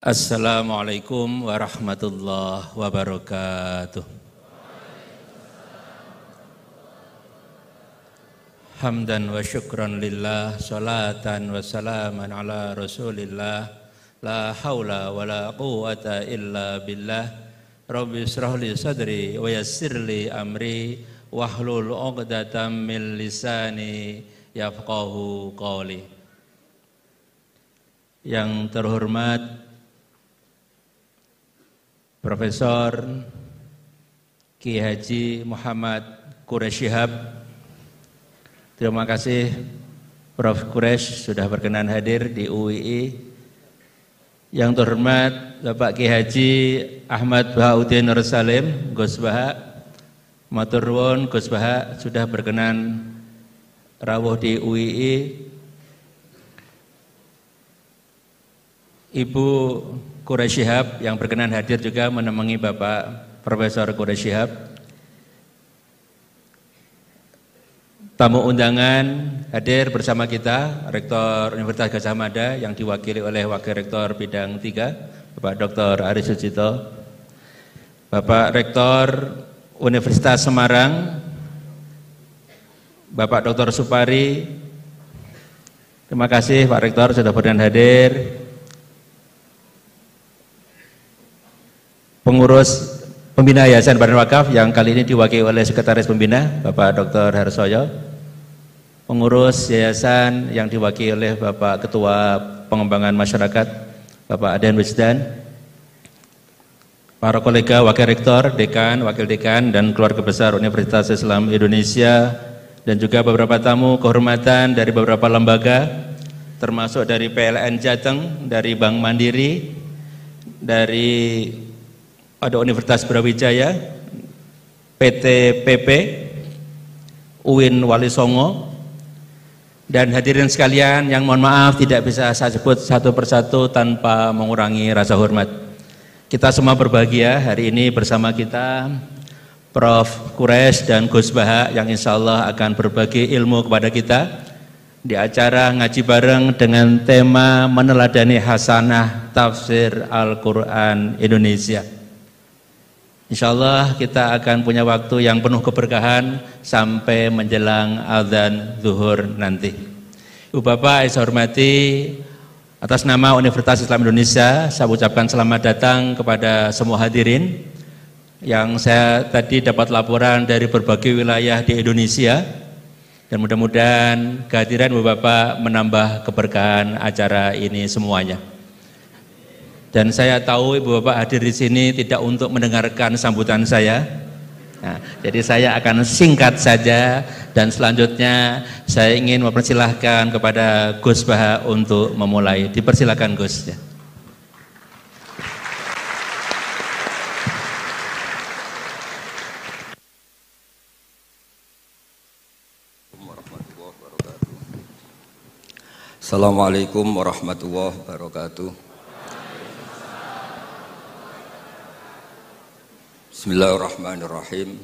Assalamualaikum warahmatullahi wabarakatuh. Hamdan wa syukran lillah, salatan wa salaman ala rasulillah, la hawla wa la quwwata illa billah. Rabbi israh li sadri wa yassir li amri wahlul 'uqdatam min lisani yafqahu qawli. Yang terhormat Profesor Ki Haji Muhammad Quraish Shihab. Terima kasih Prof. Quraish sudah berkenan hadir di UII. Yang terhormat Bapak Ki Haji Ahmad Bahauddin Nur Salim, Gus Baha. Matur nuwun Gus Baha sudah berkenan rawuh di UII. Ibu Quraish Shihab yang berkenan hadir juga menemani Bapak Profesor Quraish Shihab. Tamu undangan hadir bersama kita, Rektor Universitas Gadjah Mada yang diwakili oleh Wakil Rektor Bidang 3, Bapak Dr. Aris Sucito, Bapak Rektor Universitas Semarang, Bapak Dr. Supari. Terima kasih Pak Rektor sudah berkenan hadir. Pengurus Pembina Yayasan Badan Wakaf yang kali ini diwakili oleh Sekretaris Pembina Bapak Dr. Harsoyo, pengurus yayasan yang diwakili oleh Bapak Ketua Pengembangan Masyarakat Bapak Aden Wisdan, para kolega Wakil Rektor, Dekan, Wakil Dekan dan keluarga besar Universitas Islam Indonesia, dan juga beberapa tamu kehormatan dari beberapa lembaga termasuk dari PLN Jateng, dari Bank Mandiri, dari ada Universitas Brawijaya, PT PP, UIN Wali Songo, dan hadirin sekalian yang mohon maaf tidak bisa saya sebut satu persatu tanpa mengurangi rasa hormat. Kita semua berbahagia hari ini bersama kita Prof. Quraish dan Gus Baha yang insya Allah akan berbagi ilmu kepada kita di acara ngaji bareng dengan tema meneladani hasanah tafsir Al-Quran Indonesia. Insya Allah kita akan punya waktu yang penuh keberkahan sampai menjelang azan zuhur nanti. Ibu Bapak saya hormati, atas nama Universitas Islam Indonesia saya ucapkan selamat datang kepada semua hadirin yang saya tadi dapat laporan dari berbagai wilayah di Indonesia, dan mudah-mudahan kehadiran Ibu Bapak menambah keberkahan acara ini semuanya. Dan saya tahu Ibu Bapak hadir di sini tidak untuk mendengarkan sambutan saya. Nah, jadi saya akan singkat saja dan selanjutnya saya ingin mempersilahkan kepada Gus Baha untuk memulai. Dipersilakan Gus. Ya. Assalamualaikum warahmatullahi wabarakatuh. Bismillahirrahmanirrahim.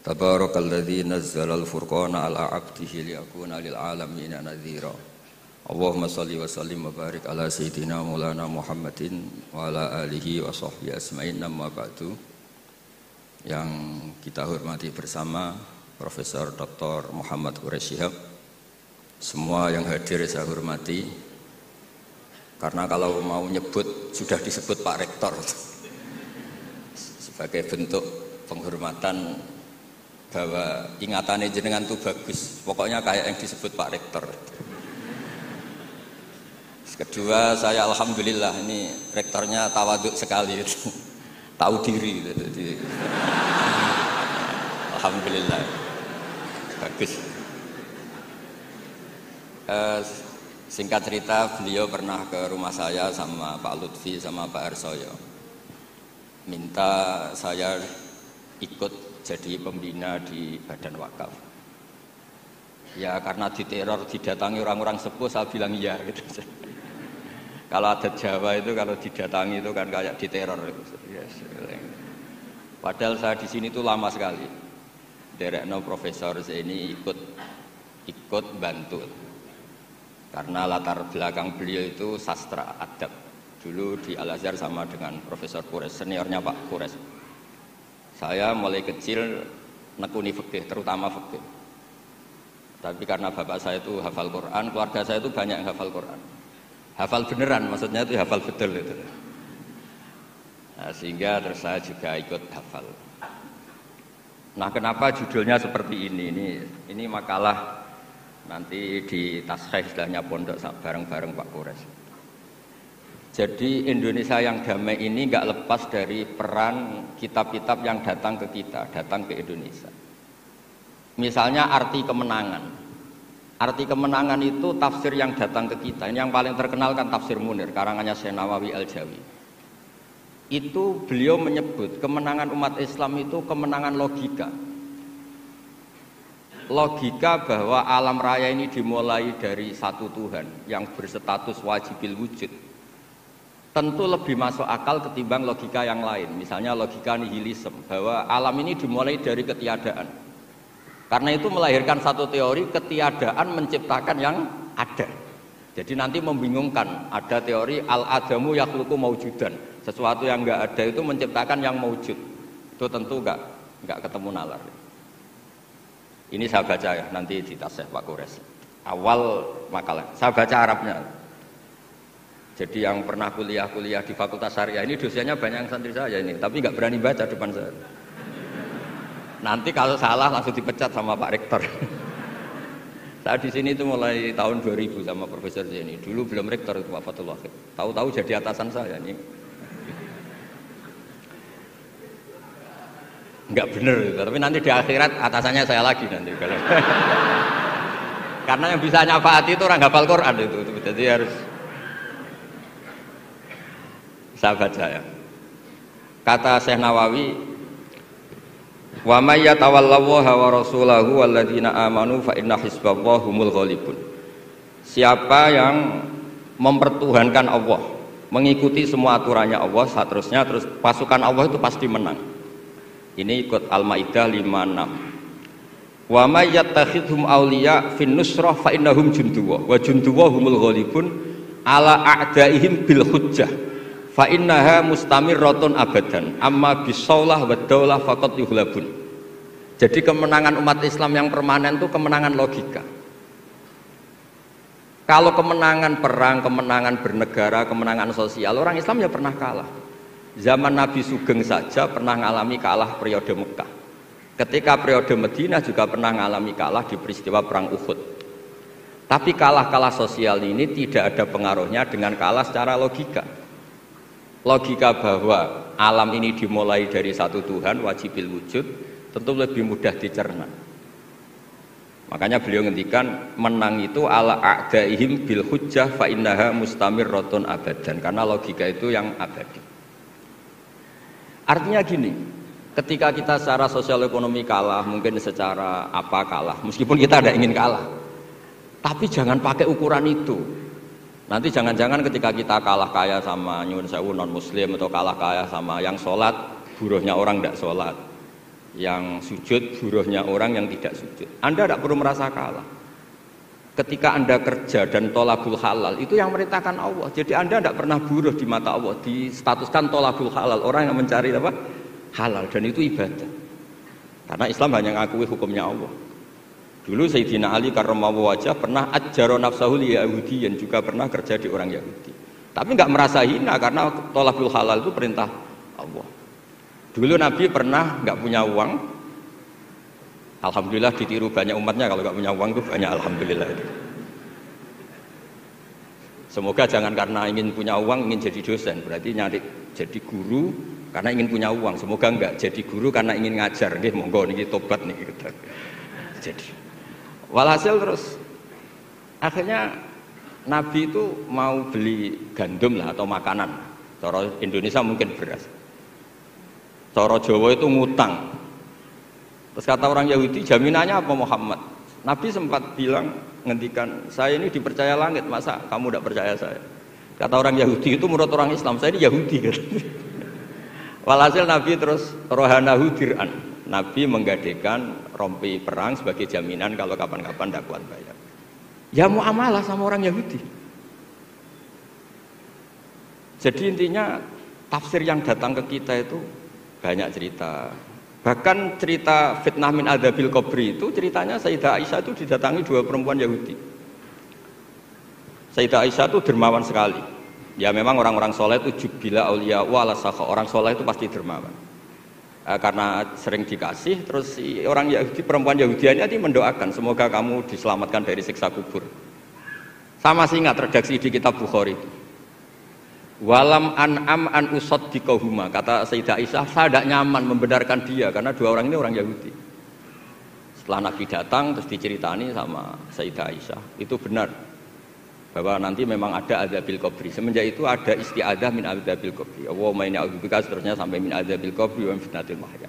Tabarakalladzi nazzalal furqana ala 'abdihi liyakuna lil alamin nadhira. Allahumma shalli wa sallim wa barik ala sayyidina Maulana Muhammadin wa ala alihi wa sahbihi asma'in, amma ba'du. Yang kita hormati bersama Profesor Dr. Muhammad Quraish Shihab, semua yang hadir saya hormati, karena kalau mau nyebut sudah disebut Pak Rektor sebagai bentuk penghormatan bahwa ingatannya jenengan itu bagus, pokoknya kayak yang disebut Pak Rektor. Kedua, saya alhamdulillah ini rektornya tawaduk sekali, tahu diri, jadi alhamdulillah bagus. Singkat cerita, beliau pernah ke rumah saya sama Pak Lutfi sama Pak Harsoyo, minta saya ikut jadi pembina di Badan Wakaf. Ya karena diteror, didatangi orang-orang sepuh, saya bilang iya gitu. Kalau adat Jawa itu kalau didatangi itu kan kayak diteror gitu. Yes. Padahal saya di sini tuh lama sekali. Derekno Profesor Zaini ikut bantu. Karena latar belakang beliau itu sastra adab. Dulu di Al-Azhar sama dengan Profesor Kures, seniornya Pak Kures. Saya mulai kecil nekuni fikih, terutama fikih. Tapi karena bapak saya itu hafal Quran, keluarga saya itu banyak yang hafal Quran. Hafal beneran, maksudnya itu hafal betul itu. Nah, sehingga terus saya juga ikut hafal. Nah, kenapa judulnya seperti ini? Ini makalah nanti di taskhih istilahnya pondok bareng-bareng Pak Kures. Jadi Indonesia yang damai ini nggak lepas dari peran kitab-kitab yang datang ke kita, datang ke Indonesia. Misalnya arti kemenangan. Arti kemenangan itu tafsir yang datang ke kita. Ini yang paling terkenal kan tafsir Munir, karangannya Syekh Nawawi Al-Jawi. Itu beliau menyebut kemenangan umat Islam itu kemenangan logika. Logika bahwa alam raya ini dimulai dari satu Tuhan yang berstatus wajibil wujud. Tentu lebih masuk akal ketimbang logika yang lain. Misalnya logika nihilisme, bahwa alam ini dimulai dari ketiadaan. Karena itu melahirkan satu teori ketiadaan menciptakan yang ada. Jadi nanti membingungkan, ada teori al-adamu yakhluqu maujudan. Sesuatu yang enggak ada itu menciptakan yang maujud. Itu tentu enggak ketemu nalar. Ini saya baca ya, nanti di tasih Pak Kures. Awal makalah, saya baca Arabnya. Jadi yang pernah kuliah di Fakultas Syariah ini dosennya banyak yang santri saya ini, tapi nggak berani baca depan saya. Nanti kalau salah langsung dipecat sama Pak Rektor. Saya di sini itu mulai tahun 2000 sama Profesor Zeni. Dulu belum rektor itu Pak Fatul Wahid. Tahu-tahu jadi atasan saya ini. Nggak bener itu, tapi nanti di akhirat atasannya saya lagi nanti. Karena yang bisa nyafaati itu orang hafal Quran itu. Jadi harus saya baca ya. Kata Syekh Nawawi, wa may yatawallallaha wa rasulahu walladzina amanu fa inna hizballahi humul ghalibun. Siapa yang mempertuhankan Allah, mengikuti semua aturannya Allah, seterusnya terus pasukan Allah itu pasti menang. Ini ikut Al-Maidah 56. Wa may yattakhidhum awliya fin nusrah fa innahum junduwa wa junduwa humul ghalibun ala a'daihim bil hujjah. Fa innaha mustamirratun abadan amma bisaulah wa daulah faqat yuhlabun. Jadi kemenangan umat Islam yang permanen itu kemenangan logika. Kalau kemenangan perang, kemenangan bernegara, kemenangan sosial, orang Islam ya pernah kalah. Zaman Nabi Sugeng saja pernah mengalami kalah periode Mekah. Ketika periode Madinah juga pernah mengalami kalah di peristiwa perang Uhud. Tapi kalah-kalah sosial ini tidak ada pengaruhnya dengan kalah secara logika. Logika bahwa alam ini dimulai dari satu Tuhan wajibil wujud tentu lebih mudah dicerna. Makanya beliau ngendikan menang itu ala a'daihim bil hujjah fa innaha mustamirratun abadan, karena logika itu yang abadi. Artinya gini, ketika kita secara sosial ekonomi kalah, mungkin secara apa kalah, meskipun kita tidak ingin kalah, tapi jangan pakai ukuran itu. Nanti jangan-jangan ketika kita kalah kaya sama nyuwun sewu non muslim atau kalah kaya sama yang sholat, buruhnya orang tidak sholat, yang sujud buruhnya orang yang tidak sujud. Anda tidak perlu merasa kalah. Ketika Anda kerja dan tolabul halal, itu yang merintahkan Allah. Jadi Anda tidak pernah buruh di mata Allah, distatuskan tolabul halal, orang yang mencari apa? Halal, dan itu ibadah. Karena Islam hanya mengakui hukumnya Allah. Dulu Sayyidina Ali karramallahu wajhah pernah ajjaro nafsahu li Yahudiyan, juga pernah kerja di orang Yahudi. Tapi nggak merasa hina karena tolabul halal itu perintah Allah. Dulu Nabi pernah nggak punya uang. Alhamdulillah ditiru banyak umatnya, kalau nggak punya uang itu banyak alhamdulillah itu. Semoga jangan karena ingin punya uang ingin jadi dosen, berarti nyari jadi guru karena ingin punya uang. Semoga enggak jadi guru karena ingin ngajar. Nggih monggo niki tobat niki gitu. Jadi walhasil terus akhirnya Nabi itu mau beli gandum lah atau makanan. Cara Indonesia mungkin beras. Cara Jawa itu ngutang. Terus kata orang Yahudi, jaminannya apa Muhammad? Nabi sempat bilang, ngendikan, saya ini dipercaya langit, masa kamu tidak percaya saya? Kata orang Yahudi, itu menurut orang Islam, saya ini Yahudi. Walhasil Nabi terus rohanahu dir'an. Nabi menggadekan rompi perang sebagai jaminan kalau kapan-kapan tidak kuat bayar. Ya muamalah sama orang Yahudi. Jadi intinya tafsir yang datang ke kita itu banyak cerita. Bahkan cerita fitnah min adzabil qabri itu ceritanya Sayyidah Aisyah itu didatangi 2 perempuan Yahudi. Sayyidah Aisyah itu dermawan sekali. Ya memang orang-orang soleh itu jubila aulia wala sakha. Orang soleh itu pasti dermawan. Karena sering dikasih, terus si orang Yahudi, perempuan Yahudianya itu mendoakan semoga kamu diselamatkan dari siksa kubur. Sama sih ingat redaksi di kitab Bukhari itu. Walam an'am an usaddiqahuma, kata Sayyidah Aisyah, saya tidak nyaman membenarkan dia karena 2 orang ini orang Yahudi. Setelah Nabi datang terus diceritani sama Sayyidah Aisyah, itu benar bahwa nanti memang ada adzabil qabri. Semenjak itu ada isti'adzah min adzabil qabri. Allahumma inni a'udzubika, seterusnya sampai min adzabil qabri wa min fitnatil mahya.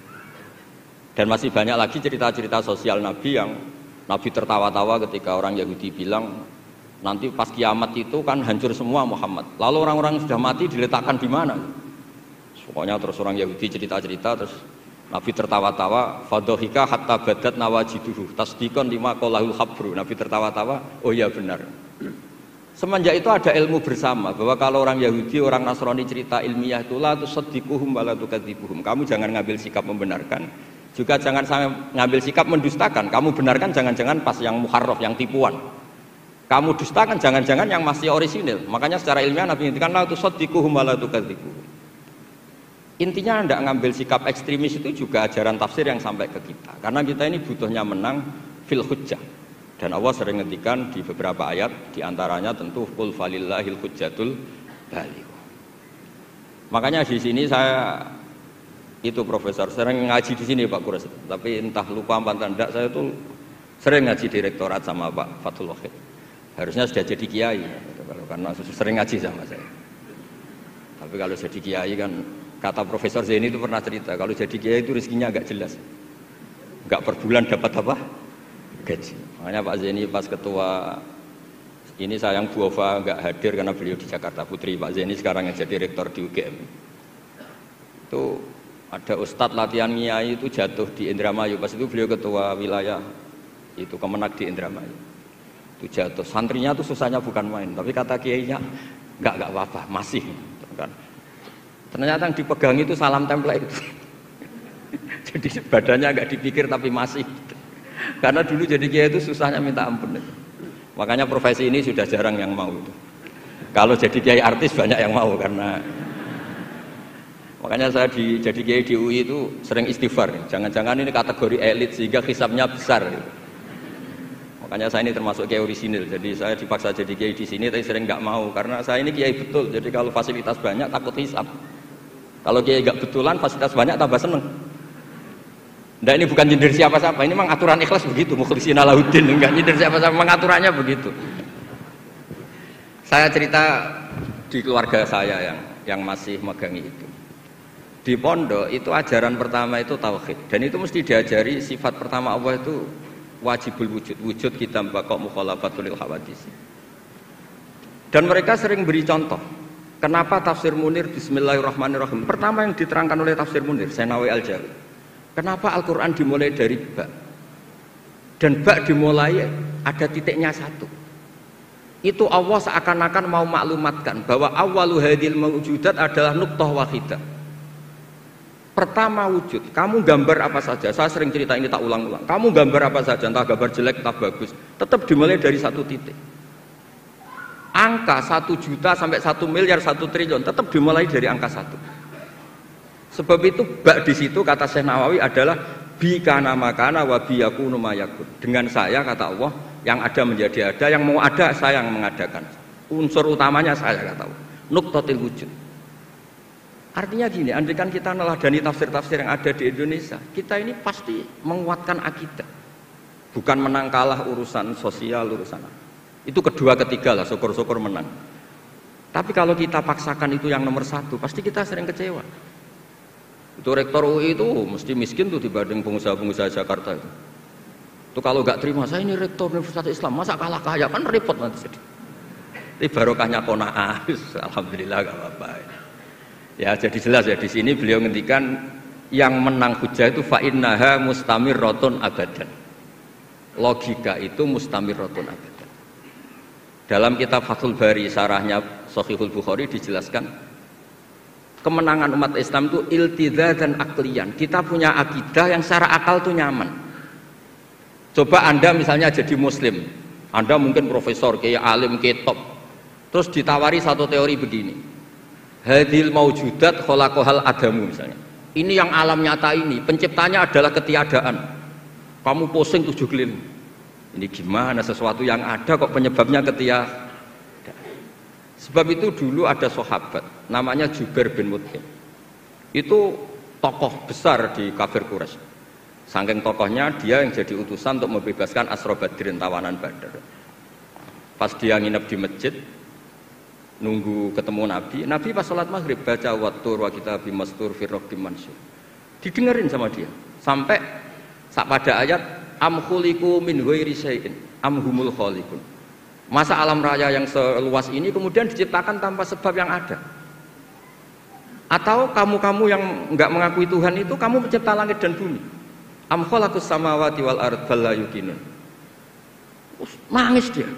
Dan masih banyak lagi cerita-cerita sosial Nabi yang Nabi tertawa-tawa ketika orang Yahudi bilang nanti pas kiamat itu kan hancur semua Muhammad. Lalu orang-orang yang sudah mati diletakkan di mana? Pokoknya terus orang Yahudi cerita-cerita, terus Nabi tertawa-tawa, fadhahika hatta badat nawajiduhu tasdiqan lima qalahul khabru. Nabi tertawa-tawa, oh iya benar. Semenjak itu ada ilmu bersama bahwa kalau orang Yahudi, orang Nasrani cerita ilmiah itu la tusaddiquhum wa la tukadzibuhum. Kamu jangan ngambil sikap membenarkan, juga jangan sampai ngambil sikap mendustakan. Kamu benarkan jangan-jangan pas yang muharraf, yang tipuan. Kamu dustakan jangan-jangan yang masih orisinil. Makanya secara ilmiah Nabi ngintikan la tusaddiquhum wa la tukadzibuhum. Intinya tidak ngambil sikap ekstremis itu juga ajaran tafsir yang sampai ke kita. Karena kita ini butuhnya menang fil hujjah. Dan Allah sering ngendikan di beberapa ayat, diantaranya tentu qul falillahil hujjatul baligh. Makanya di sini saya itu profesor sering ngaji di sini Pak Kures. Tapi entah lupa apa tidak, saya itu sering ngaji direktorat sama Pak Fathul Wahid. Harusnya sudah jadi kiai karena sering ngaji sama saya. Tapi kalau jadi kiai kan, kata Profesor Zaini itu pernah cerita, kalau jadi kiai itu rezekinya agak jelas, nggak per bulan dapat apa gaji. Makanya Pak Zaini pas ketua ini, sayang Bu Ova nggak hadir karena beliau di Jakarta, putri Pak Zaini sekarang yang jadi rektor di UGM. Itu ada ustadz latihan kiai itu jatuh di Indramayu, pas itu beliau ketua wilayah itu Kemenak di Indramayu. Itu jatuh, santrinya tuh susahnya bukan main, tapi kata kiainya nggak apa-apa, masih kan. Ternyata yang dipegang itu salam template itu. Jadi badannya nggak dipikir tapi masih. Karena dulu jadi kiai itu susahnya minta ampun. Makanya profesi ini sudah jarang yang mau itu. Kalau jadi kiai artis banyak yang mau karena makanya saya jadi kiai di UI itu sering istighfar. Jangan-jangan ini kategori elit sehingga hisabnya besar. Makanya saya ini termasuk kiai orisinil, jadi saya dipaksa jadi kiai di sini, tapi sering nggak mau karena saya ini kiai betul. Jadi kalau fasilitas banyak takut hisab. Kalau kiai nggak betulan fasilitas banyak tambah seneng. Nah ini bukan nyindir siapa-siapa, ini memang aturan ikhlas begitu. Mukhlisin Alauddin nggak nyindir siapa-siapa, memang aturannya begitu. Saya cerita di keluarga saya yang masih megang itu. Di pondok itu ajaran pertama itu tauhid, dan itu mesti diajari sifat pertama Allah itu wajibul wujud kita mbakok mukhalafatul lil hawadis. Dan mereka sering beri contoh. Kenapa tafsir Munir bismillahirrahmanirrahim? Pertama yang diterangkan oleh tafsir Munir, Senawi Al-Jawi. Kenapa Al-Qur'an dimulai dari ba? Dan ba dimulai ada titiknya satu. Itu Allah seakan-akan mau maklumatkan bahwa awwalu hadhil mawjudat adalah nuqtah wahidah. Pertama wujud, kamu gambar apa saja, saya sering cerita ini tak ulang-ulang. Kamu gambar apa saja, entah gambar jelek, entah bagus, tetap dimulai dari satu titik. Angka 1 juta sampai 1 miliar, 1 triliun, tetap dimulai dari angka 1. Sebab itu bak di situ kata Syekh Nawawi adalah bi kana makana wa bi yakunu mayakun. Dengan saya kata Allah, yang ada menjadi ada, yang mau ada saya yang mengadakan. Unsur utamanya saya kata Allah. Nuqtatil wujud. Artinya gini, andaikan kita neladani tafsir-tafsir yang ada di Indonesia, kita ini pasti menguatkan akidah. Bukan menang kalah urusan sosial, urusan apa. Itu kedua ketiga lah, syukur-syukur menang. Tapi kalau kita paksakan itu yang nomor 1, pasti kita sering kecewa. Itu rektor UI itu mesti miskin tuh dibanding pengusaha-pengusaha Jakarta itu. Itu kalau nggak terima, saya ini rektor Universitas Islam, masa kalah kaya, kan repot nanti. Ini barokahnya qanaah, alhamdulillah gak apa-apa. Ya jadi jelas ya di sini beliau ngendikan yang menang hujah itu fa innaha mustamirratun abadan. Logika itu mustamirratun abadan. Dalam kitab Fathul Bari sarahnya Shahihul Bukhari dijelaskan kemenangan umat Islam itu iltidza dan aklian. Kita punya akidah yang secara akal tuh nyaman. Coba Anda misalnya jadi muslim, Anda mungkin profesor, kayak alim, kayak top, terus ditawari satu teori begini, hadil maujudat khalaqahal adamu misalnya, ini yang alam nyata ini, penciptanya adalah ketiadaan, kamu pusing 7 keliling, ini gimana sesuatu yang ada kok penyebabnya ketiadaan. Sebab itu dulu ada sahabat namanya Jubair bin Mut'im, itu tokoh besar di kafir Quraisy. Saking tokohnya dia yang jadi utusan untuk membebaskan Asra Badrin, tawanan Badar. Pas dia nginep di masjid nunggu ketemu Nabi, Nabi pas sholat maghrib baca wattur wa kitabim mastur fi raqqim mansur, didengerin sama dia sampai pada ayat am khuliqu min ghairi syai'in am humul khaliqun. Masa alam raya yang seluas ini kemudian diciptakan tanpa sebab yang ada? Atau kamu-kamu yang enggak mengakui Tuhan itu kamu pencipta langit dan bumi? Am khalaqus samawati wal ard bal la yuqinun. Nangis dia.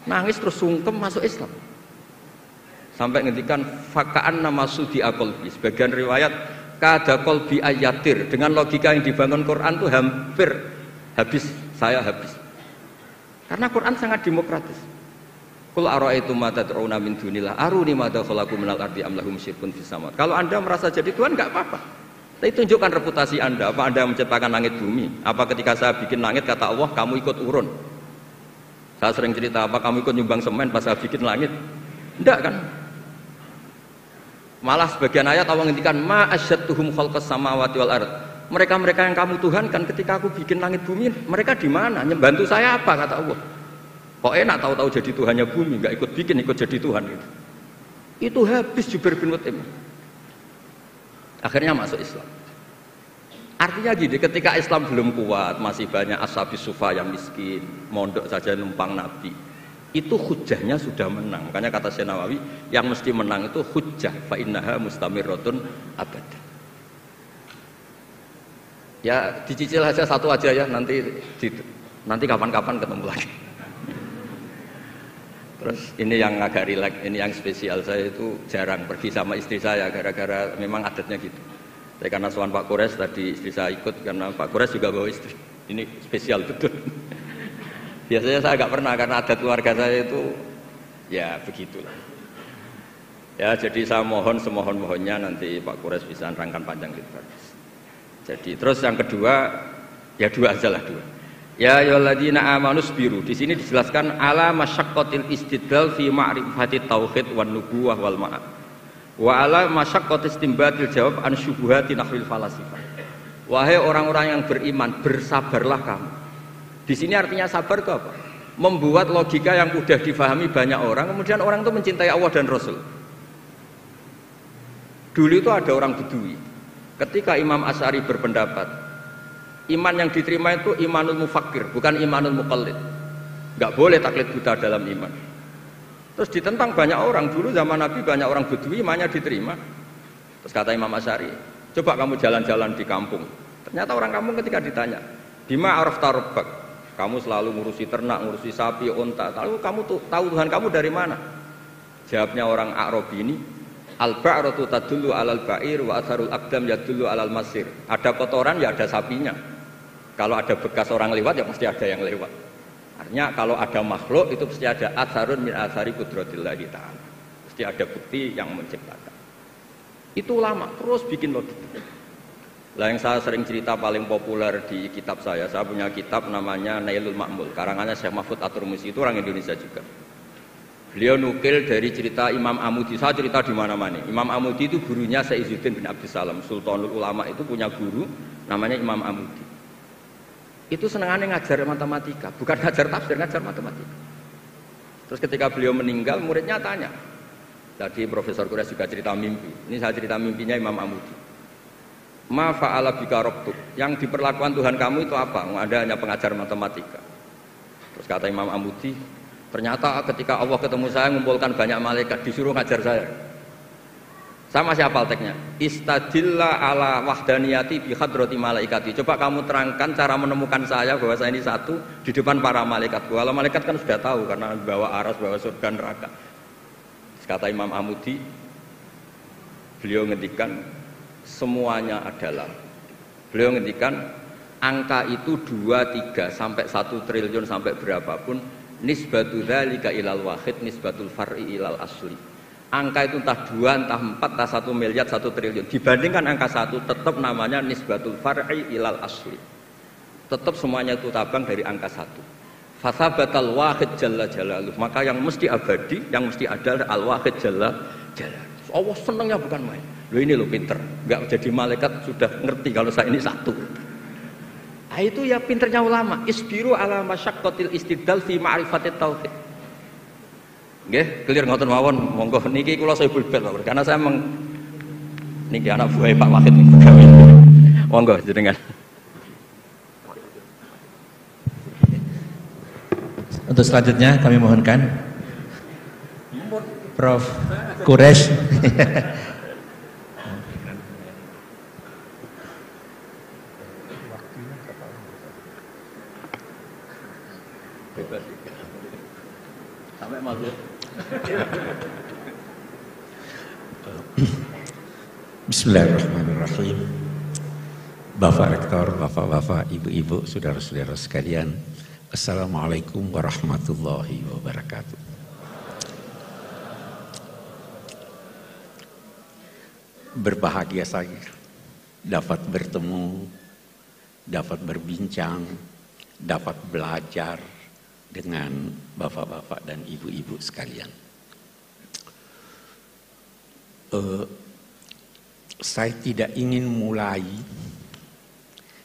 Nangis terus sungkem masuk Islam. Sampai ngendikan fakaan nama sudi qalbi. Sebagian riwayat kada qalbi ayatir. Dengan logika yang dibangun Quran itu hampir habis, saya habis. Karena Quran sangat demokratis. Qul ara'aytum ma tad'una min dunillah aruni ma khalaqu minal ardi am lahum syirkun fis samawati. Kalau Anda merasa jadi Tuhan enggak apa-apa. Tapi tunjukkan reputasi Anda. Apa Anda menciptakan langit bumi? Apa ketika saya bikin langit kata Allah kamu ikut urun? Saya sering cerita apa kamu ikut nyumbang semen pas saya bikin langit? Enggak kan? Malah sebagian ayat Allah ngendikan ma asyadtuhum khalqas samawati wal ard. Mereka-mereka yang kamu tuhankan ketika aku bikin langit bumi, mereka di mana? Membantu saya apa kata Allah? Kok enak tahu-tahu jadi Tuhannya bumi, nggak ikut bikin, ikut jadi Tuhan gitu. Itu habis Jubair bin Mut'im. Akhirnya masuk Islam. Artinya gini, ketika Islam belum kuat, masih banyak ashabis sufa yang miskin, mondok saja numpang Nabi. Itu hujahnya sudah menang. Makanya kata Syekh Nawawi, yang mesti menang itu hujah fa innaha mustamirratun abad. Ya dicicil aja satu aja ya, nanti kapan-kapan ketemu lagi. Terus ini yang agak rileks, ini yang spesial, saya itu jarang pergi sama istri saya gara-gara memang adatnya gitu. Saya karena soal Pak Kures tadi istri saya ikut karena Pak Kures juga bawa istri. Ini spesial betul. Biasanya saya agak pernah karena adat keluarga saya itu ya begitulah. Ya jadi saya mohon semohon-mohonnya nanti Pak Kures bisa nerangkan panjang lebar. Jadi terus yang kedua, ya dua aja lah dua. Ya ayyuhalladzina amanu sabiru. Di sini dijelaskan ala masyaqqatil istidlal fi ma'rifati tauhid wan nubuwah wal ma'ad. Wa ala masyaqqatis istinbatil jawab an syubuhati nahwil falasifah. Wahai orang-orang yang beriman, bersabarlah kamu. Di sini artinya sabar itu apa? Membuat logika yang mudah difahami banyak orang, kemudian orang itu mencintai Allah dan Rasul. Dulu itu ada orang Bedui. Ketika Imam Asy'ari berpendapat iman yang diterima itu imanul mufakkir, bukan imanul muqallid. Enggak boleh taklid buta dalam iman. Terus ditentang banyak orang. Dulu zaman Nabi banyak orang Bedui imannya diterima. Terus kata Imam Asy'ari, coba kamu jalan-jalan di kampung. Ternyata orang kampung ketika ditanya, bima arafta rabbak? Kamu selalu ngurusi ternak, ngurusi sapi, unta. Lalu kamu tahu Tuhan kamu dari mana? Jawabnya orang Arabi ini, al-ba'ratu tadullu alal ba'ir wa atharul aqdam yadullu alal masir. Ada kotoran ya ada sapinya. Kalau ada bekas orang lewat ya pasti ada yang lewat. Artinya kalau ada makhluk itu pasti ada atharun min athari qudratillahi ta'ala. Pasti ada bukti yang menciptakan. Itu ulama terus bikin logika. Lah yang saya sering cerita paling populer di kitab saya punya kitab namanya Nailul Ma'mul, karangannya Syekh Mahfud At-Turmusi, itu orang Indonesia juga. Beliau nukil dari cerita Imam Amudi. Saya cerita di mana-mana. Imam Amudi itu gurunya Syekh Izzuddin bin Abdussalam, Sultanul Ulama itu punya guru namanya Imam Amudi. Itu senangannya ngajar matematika, bukan ngajar tafsir, ngajar matematika. Terus ketika beliau meninggal, muridnya tanya. Tadi Profesor Kures juga cerita mimpi. Ini saya cerita mimpinya Imam Amudi. Ma fa'ala bika rabbuk, yang diperlakukan Tuhan kamu itu apa? Ada hanya pengajar matematika. Terus kata Imam Amudi, ternyata ketika Allah ketemu saya mengumpulkan banyak malaikat disuruh ngajar saya. Sama siapa teknya? Istadilla ala wahdaniyati bi hadrati malaikati. Coba kamu terangkan cara menemukan saya bahwa saya ini satu di depan para malaikat. Kalau malaikat kan sudah tahu karena bawa aras, bawa surga neraka. Terus kata Imam Amudi, beliau ngendikan semuanya adalah, beliau ngendikan angka itu 2, 3 sampai 1 triliun sampai berapapun, nisbatu dzalika ilal wahid nisbatul far'i ilal asli. Angka itu entah 2, entah 4, entah 1 miliar, 1 triliun. Dibandingkan angka 1 tetap namanya nisbatul far'i ilal asli. Tetap semuanya itu tabang dari angka 1. Fathabatal wahid jalla jalaluh. Maka yang mesti abadi, yang mesti ada al-wahid jalla jalaluh. Allah senangnya bukan main. Loh ini loh pinter. Enggak jadi malaikat sudah ngerti kalau saya ini 1. Nah, itu ya pinternya ulama. Isbiru ala masyaqqatil istidlal fi ma'rifatit tauhid. Nggih, clear ngoten mawon. Monggo niki kula saya bulbel karena saya niki anak buah Pak Wahid niki. Monggo jenengan. Untuk selanjutnya kami mohonkan Prof. Quraisy. Sampai masuk. Bismillahirrahmanirrahim. Bapak Rektor, bapak-bapak, ibu-ibu, saudara-saudara sekalian, Assalamualaikum warahmatullahi wabarakatuh. Berbahagia saya dapat bertemu, dapat berbincang, dapat belajar dengan bapak-bapak dan ibu-ibu sekalian. Saya tidak ingin mulai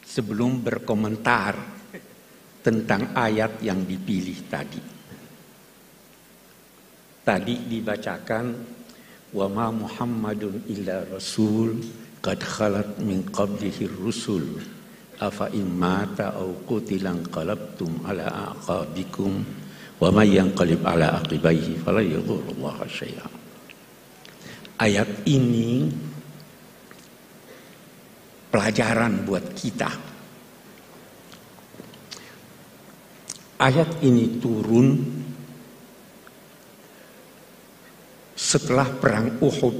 sebelum berkomentar tentang ayat yang dipilih tadi. Tadi dibacakan wa ma Muhammadun illa rasul qad khalat min qablihi rusul afa in mata aw qutila qalabtum ala aqabikum wa may yanqalib ala aqibaihi fala yadhurrullaha syai'a. Ayat ini pelajaran buat kita. Ayat ini turun setelah perang Uhud.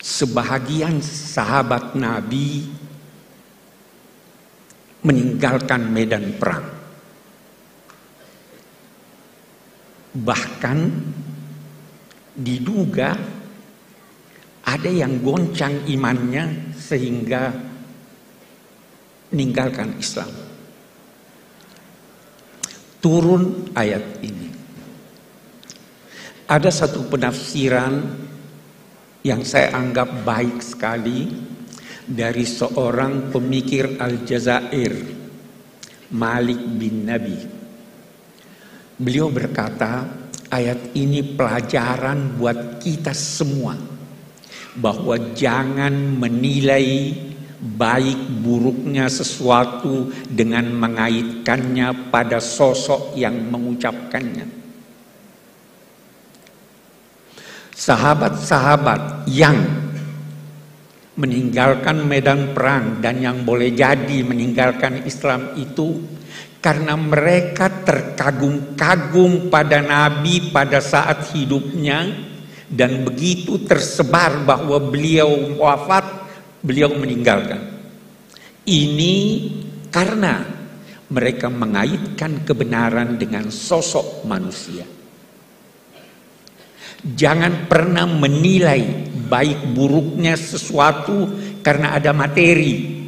Sebahagian sahabat Nabi meninggalkan medan perang. Bahkan diduga ada yang goncang imannya sehingga meninggalkan Islam. Turun ayat ini. Ada satu penafsiran yang saya anggap baik sekali dari seorang pemikir Aljazair, Malik bin Nabi. Beliau berkata, ayat ini pelajaran buat kita semua bahwa jangan menilai baik buruknya sesuatu dengan mengaitkannya pada sosok yang mengucapkannya. Sahabat-sahabat yang meninggalkan medan perang dan yang boleh jadi meninggalkan Islam itu karena mereka terkagum-kagum pada Nabi pada saat hidupnya, dan begitu tersebar bahwa beliau wafat, beliau meninggalkan. Ini karena mereka mengaitkan kebenaran dengan sosok manusia. Jangan pernah menilai baik buruknya sesuatu karena ada materi.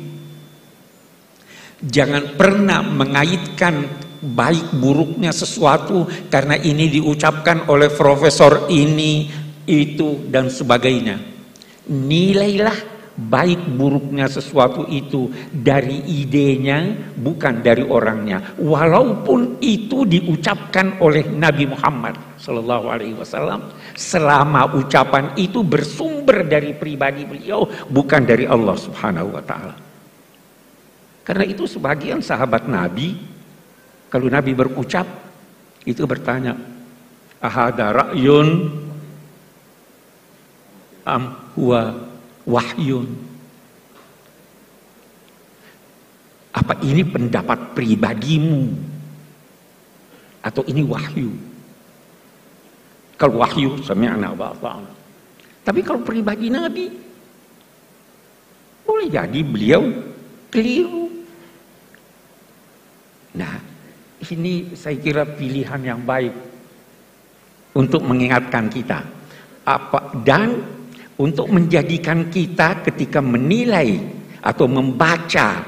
Jangan pernah mengaitkan baik buruknya sesuatu karena ini diucapkan oleh profesor ini, itu, dan sebagainya. Nilailah baik buruknya sesuatu itu dari idenya, bukan dari orangnya. Walaupun itu diucapkan oleh Nabi Muhammad SAW, selama ucapan itu bersumber dari pribadi beliau, bukan dari Allah Subhanahu wa Ta'ala. Karena itu sebagian sahabat Nabi, kalau Nabi berucap, itu bertanya, ahada ra'yun am huwa wahyun. Apa ini pendapat pribadimu atau ini wahyu? Kalau wahyu, sami'na wa ata'na. Tapi kalau pribadi Nabi, boleh jadi beliau keliru. Nah, ini saya kira pilihan yang baik untuk mengingatkan kita. Dan untuk menjadikan kita ketika menilai atau membaca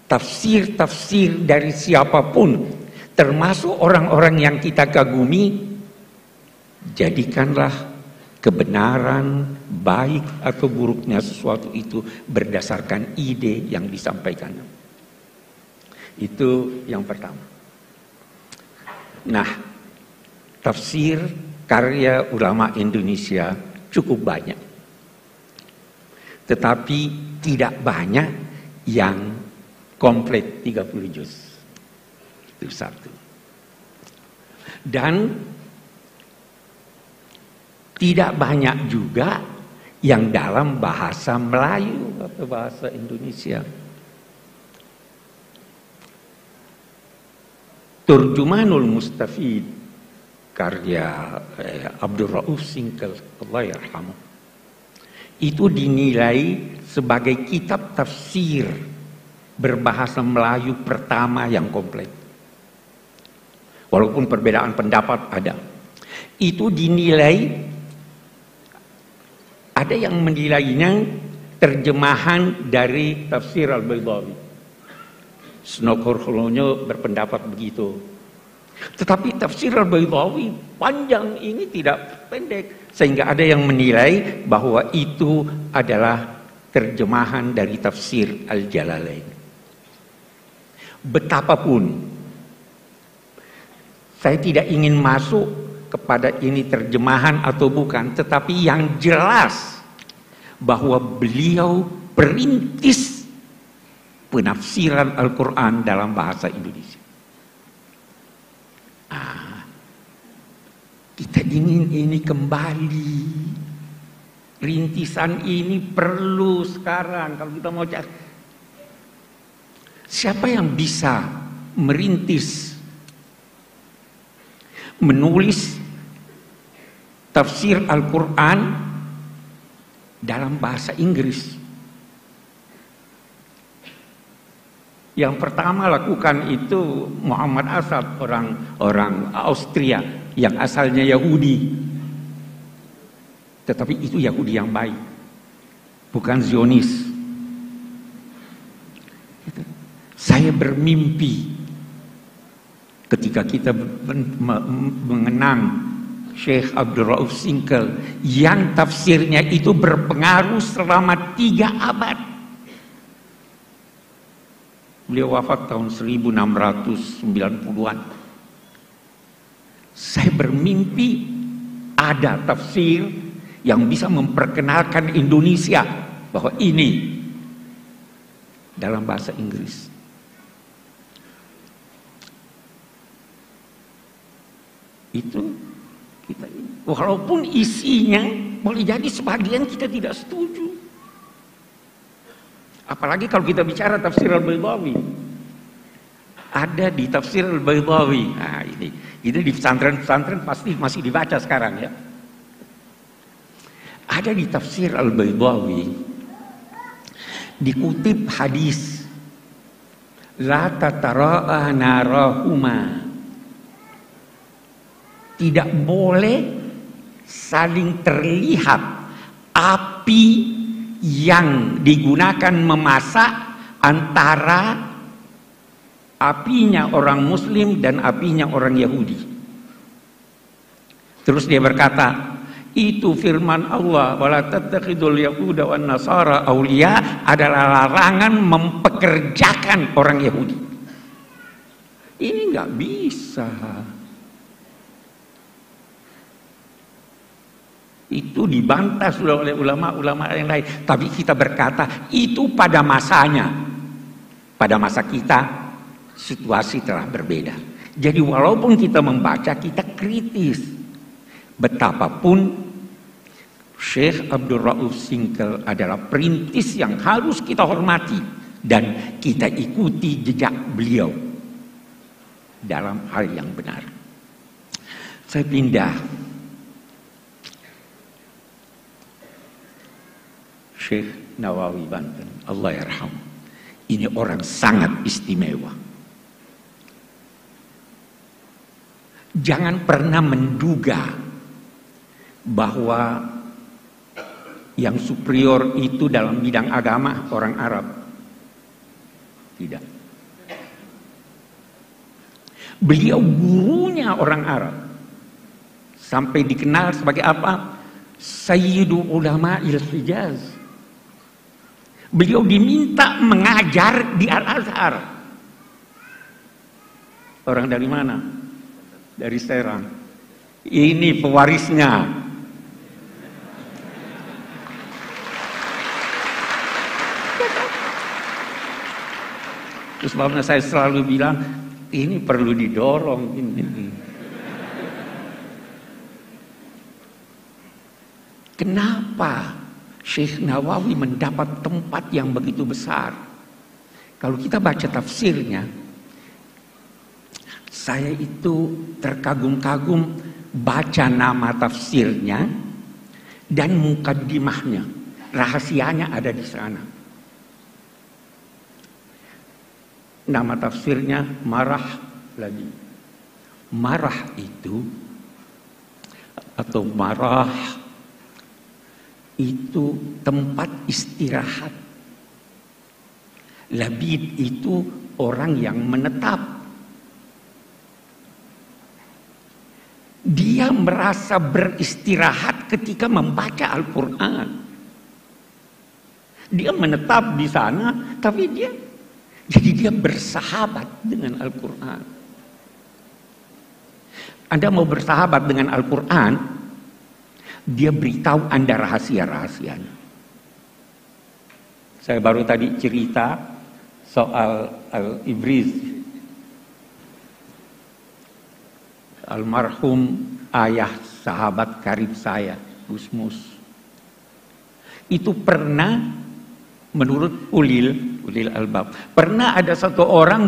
tafsir-tafsir dari siapapun, termasuk orang-orang yang kita kagumi, jadikanlah kebenaran, baik atau buruknya sesuatu itu berdasarkan ide yang disampaikan. Itu yang pertama. Nah, tafsir karya ulama Indonesia cukup banyak. Tetapi tidak banyak yang komplit 30 juz. Itu satu. Dan tidak banyak juga yang dalam bahasa Melayu atau bahasa Indonesia. Turjumanul Mustafid karya Abdul Rauf Singkel, Allah yarhamu, itu dinilai sebagai kitab tafsir berbahasa Melayu pertama yang komplit. Walaupun perbedaan pendapat ada. Itu dinilai, ada yang menilainya terjemahan dari tafsir Al-Baydawi. Snokor-Holonyo berpendapat begitu. Tetapi tafsir Al-Baydawi panjang ini tidak pendek. Sehingga ada yang menilai bahwa itu adalah terjemahan dari tafsir Al-Jalalain. Betapapun, saya tidak ingin masuk kepada ini terjemahan atau bukan. Tetapi yang jelas bahwa beliau perintis penafsiran Al-Quran dalam bahasa Indonesia. Kita ingin ini kembali. Rintisan ini perlu sekarang. Kalau kita mau cari, siapa yang bisa merintis, menulis tafsir Al-Quran dalam bahasa Inggris? Yang pertama lakukan itu Muhammad Asad, orang Austria yang asalnya Yahudi. Tetapi itu Yahudi yang baik, bukan Zionis. Saya bermimpi ketika kita mengenang Syekh Abdul Rauf Singkel yang tafsirnya itu berpengaruh selama 3 abad. Beliau wafat tahun 1690-an. Saya bermimpi ada tafsir yang bisa memperkenalkan Indonesia bahwa ini dalam bahasa Inggris. Itu kita, walaupun isinya boleh jadi sebagian kita tidak setuju. Apalagi kalau kita bicara tafsir Al-Baydawi. Ada di tafsir Al-Baydawi. Nah, ini di pesantren-pesantren pasti masih dibaca sekarang ya. Ada di tafsir Al-Baydawi dikutip hadis la tatara'a narahuma. Tidak boleh saling terlihat api yang digunakan memasak antara apinya orang Muslim dan apinya orang Yahudi. Terus dia berkata, itu firman Allah, wala tattakhidul yahuda wan nasara auliya, adalah larangan mempekerjakan orang Yahudi. Ini nggak bisa. Itu dibantah sudah oleh ulama-ulama yang lain. Tapi kita berkata itu pada masanya. Pada masa kita situasi telah berbeda. Jadi walaupun kita membaca, kita kritis. Betapapun Syekh Abdul Rauf Singkel adalah perintis yang harus kita hormati dan kita ikuti jejak beliau dalam hal yang benar. Saya pindah Syekh Nawawi Banten, Allah yarham. Ini orang sangat istimewa. Jangan pernah menduga bahwa yang superior itu dalam bidang agama orang Arab. Tidak. Beliau gurunya orang Arab. Sampai dikenal sebagai apa? Sayyidu Ulama'il Hijaz. Beliau diminta mengajar di Al-Azhar. Orang dari mana? Dari Serang. Ini pewarisnya. Terus sebabnya saya selalu bilang, ini perlu didorong. Ini. Kenapa Syekh Nawawi mendapat tempat yang begitu besar? Kalau kita baca tafsirnya, saya itu terkagum-kagum baca nama tafsirnya dan mukaddimahnya. Rahasianya ada di sana. Nama tafsirnya Marah lagi. Marah itu atau marah itu tempat istirahat. Labid itu orang yang menetap. Dia merasa beristirahat ketika membaca Al-Quran. Dia menetap di sana, tapi jadi dia bersahabat dengan Al-Quran. Anda mau bersahabat dengan Al-Quran, dia beritahu Anda rahasia-rahasianya. Saya baru tadi cerita soal Al-Ibriz. Almarhum ayah sahabat karib saya, Gus Mus. Itu pernah, menurut ulil albab, pernah ada satu orang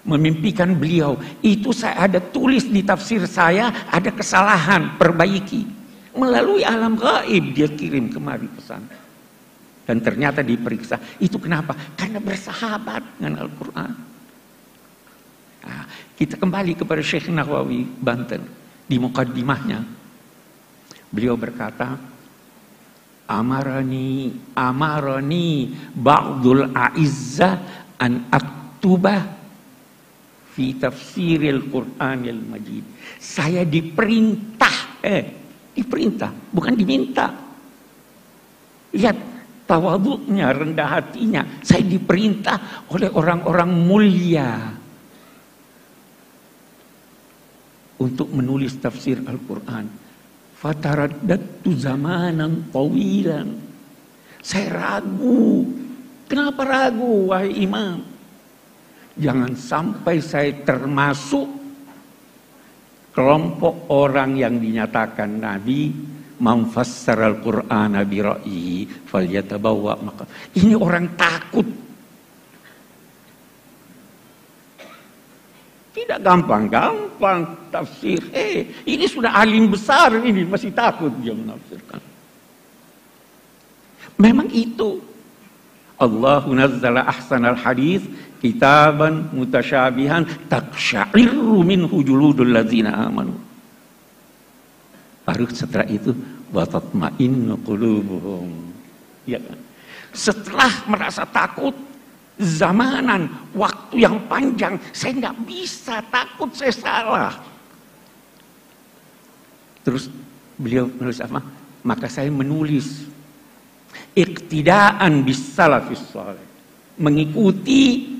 memimpikan beliau. Itu saya ada tulis di tafsir saya, ada kesalahan, perbaiki. Melalui alam gaib dia kirim kemari pesan. Dan ternyata diperiksa. Itu kenapa? Karena bersahabat dengan Al-Quran. Nah, kita kembali kepada Syekh Nawawi Banten. Di mukaddimahnya, beliau berkata, Amarani ba'dul a'izzah an aktubah fi tafsiril Qur'anil Majid. Saya diperintah, bukan diminta. Lihat tawadhu'nya, rendah hatinya. Saya diperintah oleh orang-orang mulia untuk menulis tafsir Al-Quran. Fataraddatu zamanan tawilan. Saya ragu. Kenapa ragu, wahai imam? Jangan sampai saya termasuk kelompok orang yang dinyatakan Nabi memfassar Al-Qur'ana bi ra'yihi falyatabawwa maka. Ini orang takut. Tidak gampang-gampang tafsir. Ini sudah alim besar ini masih takut dia menafsirkan. Memang itu. Allahu nazzala ahsanal hadis kitaban mutasyabihan taqsya'irru minhu juludul ladzina amanu. Baru setelah itu wa tatma'innu qulubuhum. Ya kan? Setelah merasa takut, zamanan, waktu yang panjang, saya nggak bisa, takut saya salah. Terus beliau menulis apa? Maka saya menulis iqtidaan bis salafis salih, mengikuti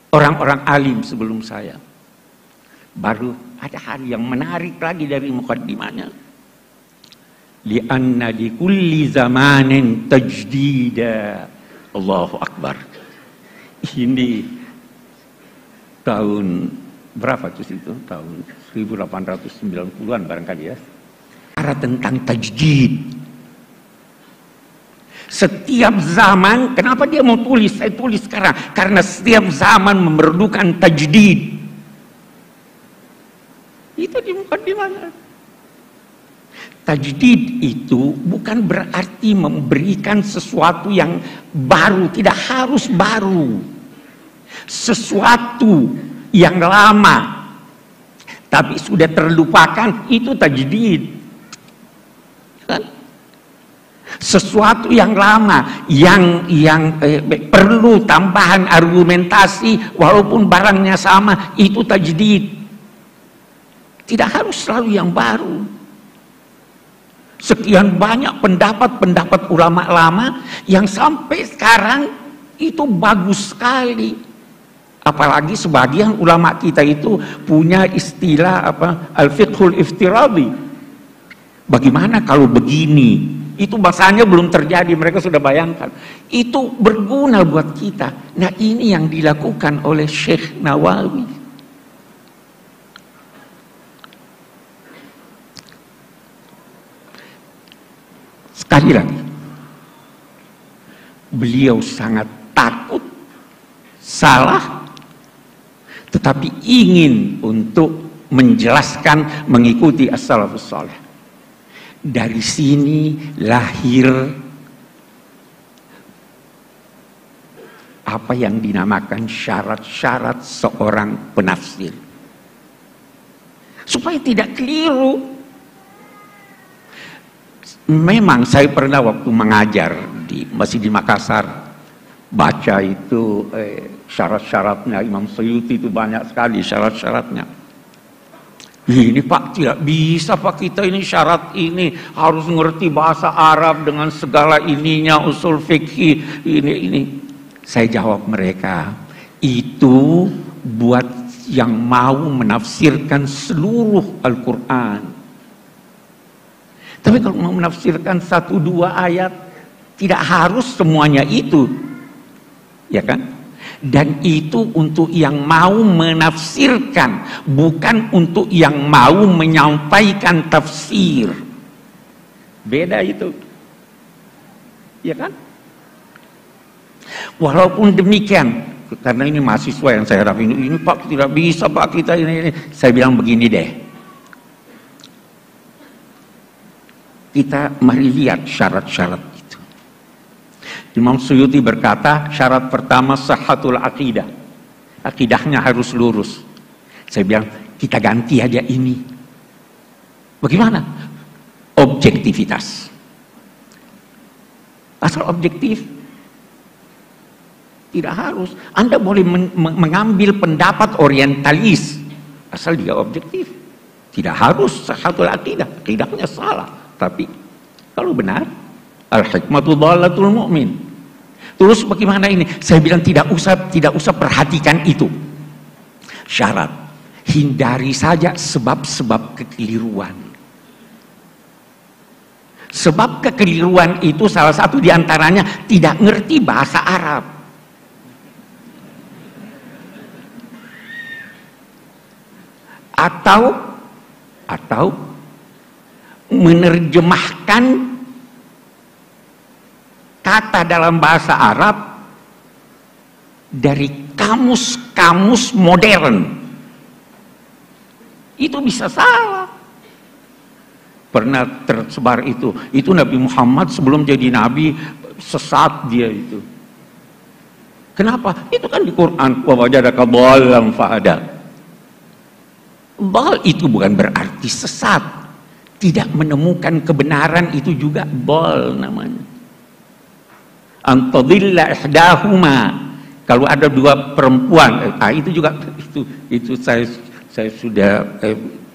orang-orang alim sebelum saya. Baru ada hal yang menarik lagi dari mukaddimahnya. Li'anna di kulli zamanin tajdida. Allahu Akbar. Ini tahun berapa itu? Tahun 1890-an barangkali ya. Cara tentang tajdid. Setiap zaman, kenapa dia mau tulis? Saya tulis sekarang. Karena setiap zaman memerlukan tajdid. Itu di mukaddimahnya. Tajdid itu bukan berarti memberikan sesuatu yang baru, tidak harus baru. Sesuatu yang lama tapi sudah terlupakan itu tajdid. Kan? Sesuatu yang lama yang perlu tambahan argumentasi walaupun barangnya sama, itu tajdid. Tidak harus selalu yang baru. Sekian banyak pendapat-pendapat ulama lama yang sampai sekarang itu bagus sekali. Apalagi sebagian ulama kita itu punya istilah al-fiqhul iftiradi. Bagaimana kalau begini? Itu bahasanya belum terjadi, mereka sudah bayangkan. Itu berguna buat kita. Nah, ini yang dilakukan oleh Syekh Nawawi. Sekali lagi, beliau sangat takut salah, tetapi ingin untuk menjelaskan mengikuti as-salafus saleh. Dari sini lahir apa yang dinamakan syarat-syarat seorang penafsir, supaya tidak keliru. Memang saya pernah waktu mengajar masih di Makassar baca itu syarat-syaratnya Imam Suyuti, itu banyak sekali syarat-syaratnya. Ini Pak, tidak bisa Pak, kita ini syarat ini harus ngerti bahasa Arab dengan segala ininya, usul fikih ini. Saya jawab mereka, itu buat yang mau menafsirkan seluruh Al-Quran. Tapi kalau mau menafsirkan 1-2 ayat, tidak harus semuanya itu, ya kan? Dan itu untuk yang mau menafsirkan, bukan untuk yang mau menyampaikan tafsir. Beda itu, ya kan? Walaupun demikian, karena ini mahasiswa yang saya harap ini Pak tidak bisa Pak kita ini. Saya bilang begini deh. Kita mari lihat syarat-syarat itu. Imam Suyuti berkata, syarat pertama sahhatul aqidah. Akidahnya harus lurus. Saya bilang, kita ganti aja ini. Bagaimana? Objektivitas. Asal objektif. Tidak harus. Anda boleh mengambil pendapat orientalis. Asal dia objektif. Tidak harus sahhatul aqidah. Akidahnya salah. Tapi kalau benar, al-hikmatu dhalatul mu'min. Terus bagaimana ini? Saya bilang tidak usah perhatikan itu. Syarat, hindari saja sebab-sebab kekeliruan. Sebab kekeliruan itu salah satu diantaranya tidak ngerti bahasa Arab. Atau menerjemahkan kata dalam bahasa Arab dari kamus-kamus modern. Itu bisa salah. Pernah tersebar itu Nabi Muhammad sebelum jadi Nabi sesat dia itu. Kenapa? Itu kan di Quran, wa wajadaka dhallan fahada. Dhal itu bukan berarti sesat. Tidak menemukan kebenaran itu juga dhal namanya. Antadilla ihdahuma. Kalau ada dua perempuan, itu juga itu saya sudah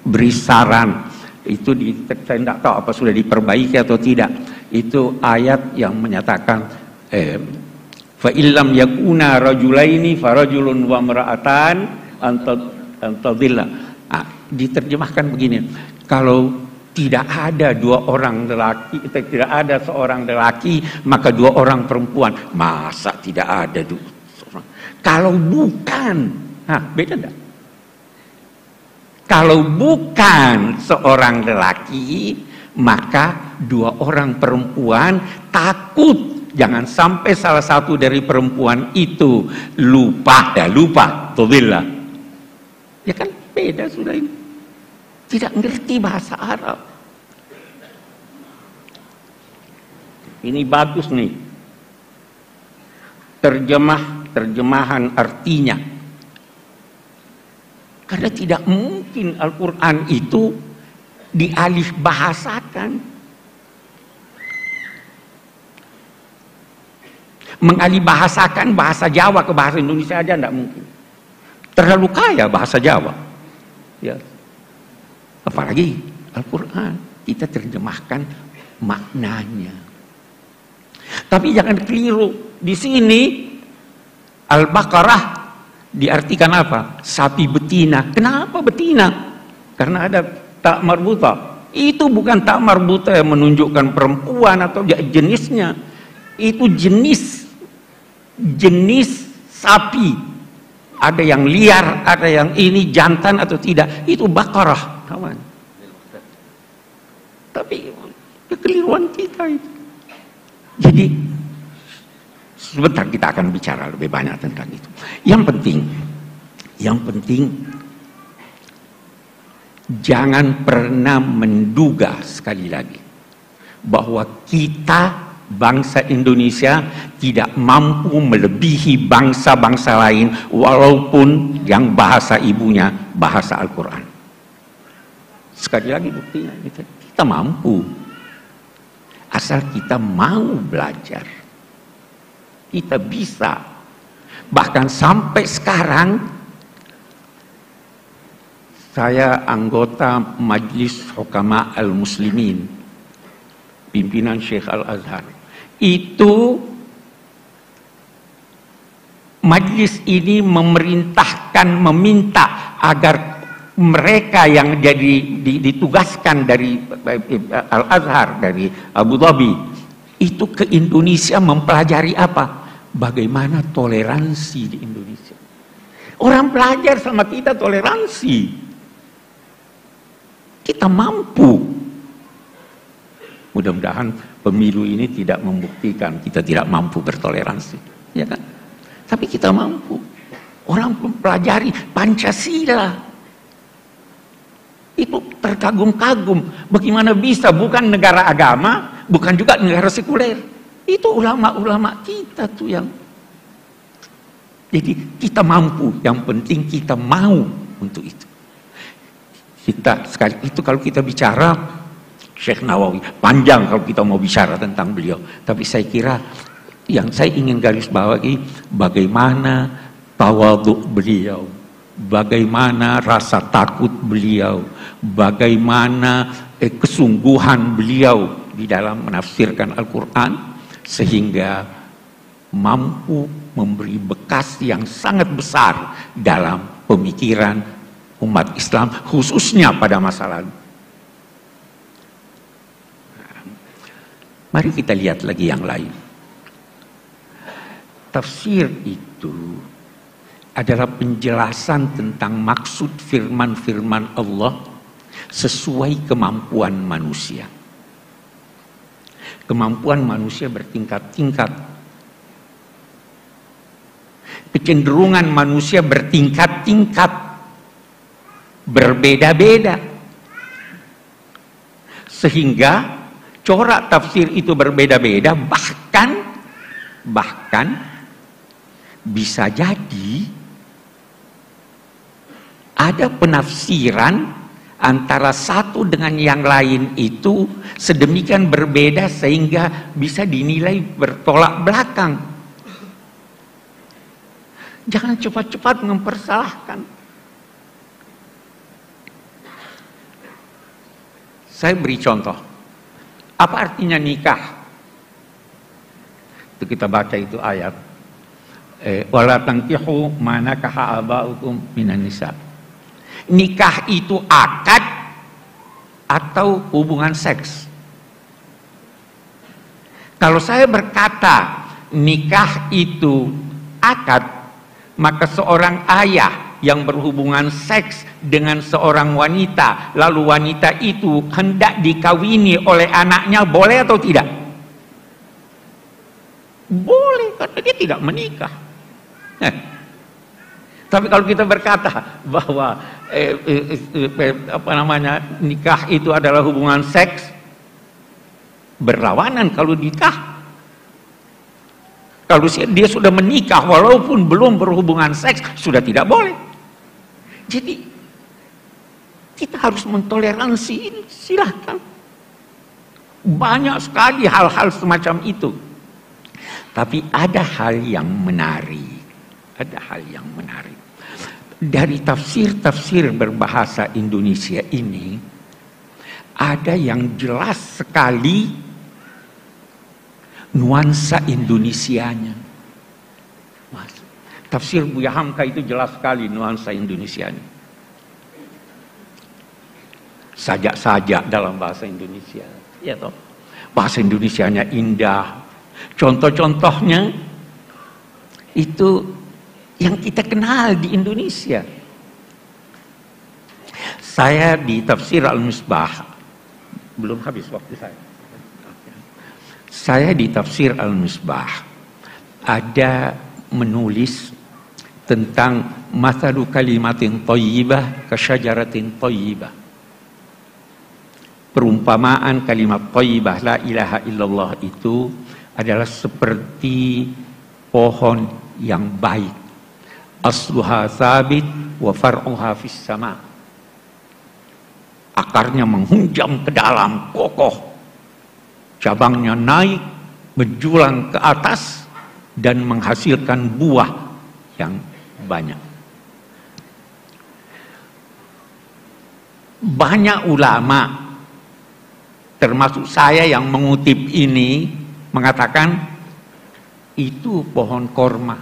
beri saran. Itu saya tidak tahu apa sudah diperbaiki atau tidak. Itu ayat yang menyatakan fa illam yakuna rajulaini farajulun wa imra'atan antadilla. Diterjemahkan begini. Kalau tidak ada dua orang lelaki, tidak ada seorang lelaki, maka dua orang perempuan. Masa tidak ada seorang? Kalau bukan, beda enggak? Kalau bukan seorang lelaki, maka dua orang perempuan. Takut jangan sampai salah satu dari perempuan itu lupa, tubillah. Ya kan beda sudah ini. Tidak ngerti bahasa Arab. Ini bagus nih. Terjemahan artinya. Karena tidak mungkin Al-Quran itu dialih bahasakan. Mengalih bahasakan bahasa Jawa ke bahasa Indonesia aja tidak mungkin. Terlalu kaya bahasa Jawa. Ya. Apalagi Al-Quran. Kita terjemahkan maknanya. Tapi jangan keliru. Di sini Al-Baqarah diartikan apa? Sapi betina. Kenapa betina? Karena ada tak marbuta. Itu bukan tak marbuta yang menunjukkan perempuan atau jenisnya. Itu jenis sapi. Ada yang liar, ada yang ini jantan atau tidak. Itu Baqarah, kawan. Tapi kekeliruan kita itu. Jadi sebentar kita akan bicara lebih banyak tentang itu. Yang penting jangan pernah menduga sekali lagi bahwa kita bangsa Indonesia tidak mampu melebihi bangsa-bangsa lain walaupun yang bahasa ibunya bahasa Al-Quran. Sekali lagi buktinya kita mampu. Asal kita mau belajar. Kita bisa. Bahkan sampai sekarang saya anggota Majlis Hukama Al-Muslimin, pimpinan Syekh Al-Azhar. Itu majlis ini meminta agar mereka yang ditugaskan dari Al-Azhar, dari Abu Dhabi, itu ke Indonesia mempelajari apa? Bagaimana toleransi di Indonesia. Orang belajar sama kita toleransi. Kita mampu. Mudah-mudahan pemilu ini tidak membuktikan kita tidak mampu bertoleransi. Ya kan? Tapi kita mampu. Orang mempelajari Pancasila. Itu terkagum-kagum. Bagaimana bisa bukan negara agama, bukan juga negara sekuler. Itu ulama-ulama kita tuh yang. Jadi kita mampu. Yang penting kita mau untuk itu. Itu kalau kita bicara Syekh Nawawi, panjang kalau kita mau bicara tentang beliau. Tapi saya kira yang saya ingin garis bawahi bagaimana tawadhu beliau. Bagaimana rasa takut beliau, bagaimana kesungguhan beliau di dalam menafsirkan Al-Quran sehingga mampu memberi bekas yang sangat besar dalam pemikiran umat Islam khususnya pada masa lalu. Mari kita lihat lagi yang lain. Tafsir itu adalah penjelasan tentang maksud firman-firman Allah sesuai kemampuan manusia. Kemampuan manusia bertingkat-tingkat. Kecenderungan manusia bertingkat-tingkat. Berbeda-beda. Sehingga corak tafsir itu berbeda-beda, bahkan bisa jadi ada penafsiran antara satu dengan yang lain itu sedemikian berbeda sehingga bisa dinilai bertolak belakang. Jangan cepat-cepat mempersalahkan. Saya beri contoh. Apa artinya nikah? Itu kita baca itu ayat. Wala tankihu ma nakaha abaukum minan nisa. Nikah itu akad atau hubungan seks. Kalau saya berkata nikah itu akad, maka seorang ayah yang berhubungan seks dengan seorang wanita, lalu wanita itu hendak dikawini oleh anaknya, boleh atau tidak? Boleh, karena dia tidak menikah. Tapi kalau kita berkata bahwa nikah itu adalah hubungan seks, berlawanan kalau nikah Kalau dia sudah menikah walaupun belum berhubungan seks, sudah tidak boleh. Jadi kita harus mentoleransi ini, silahkan. Banyak sekali hal-hal semacam itu. Tapi ada hal yang menarik. Ada hal yang menarik. Dari tafsir-tafsir berbahasa Indonesia ini, ada yang jelas sekali nuansa Indonesianya. Tafsir Buya Hamka itu jelas sekali nuansa Indonesianya. Sajak-sajak dalam bahasa Indonesia, ya toh. Bahasa Indonesianya indah. Contoh-contohnya itu yang kita kenal di Indonesia. Saya di Tafsir Al-Misbah, belum habis waktu saya. Saya di Tafsir Al-Misbah ada menulis tentang mathalu kalimatin thayyibah kasyajaratin thayyibah. Perumpamaan kalimat thayyibah la ilaha illallah itu adalah seperti pohon yang baik. Asluha thabit wa far'uha fis sama. Akarnya menghunjam ke dalam, kokoh. Cabangnya naik, menjulang ke atas, dan menghasilkan buah yang banyak. Banyak ulama, termasuk saya yang mengutip ini, mengatakan itu pohon korma.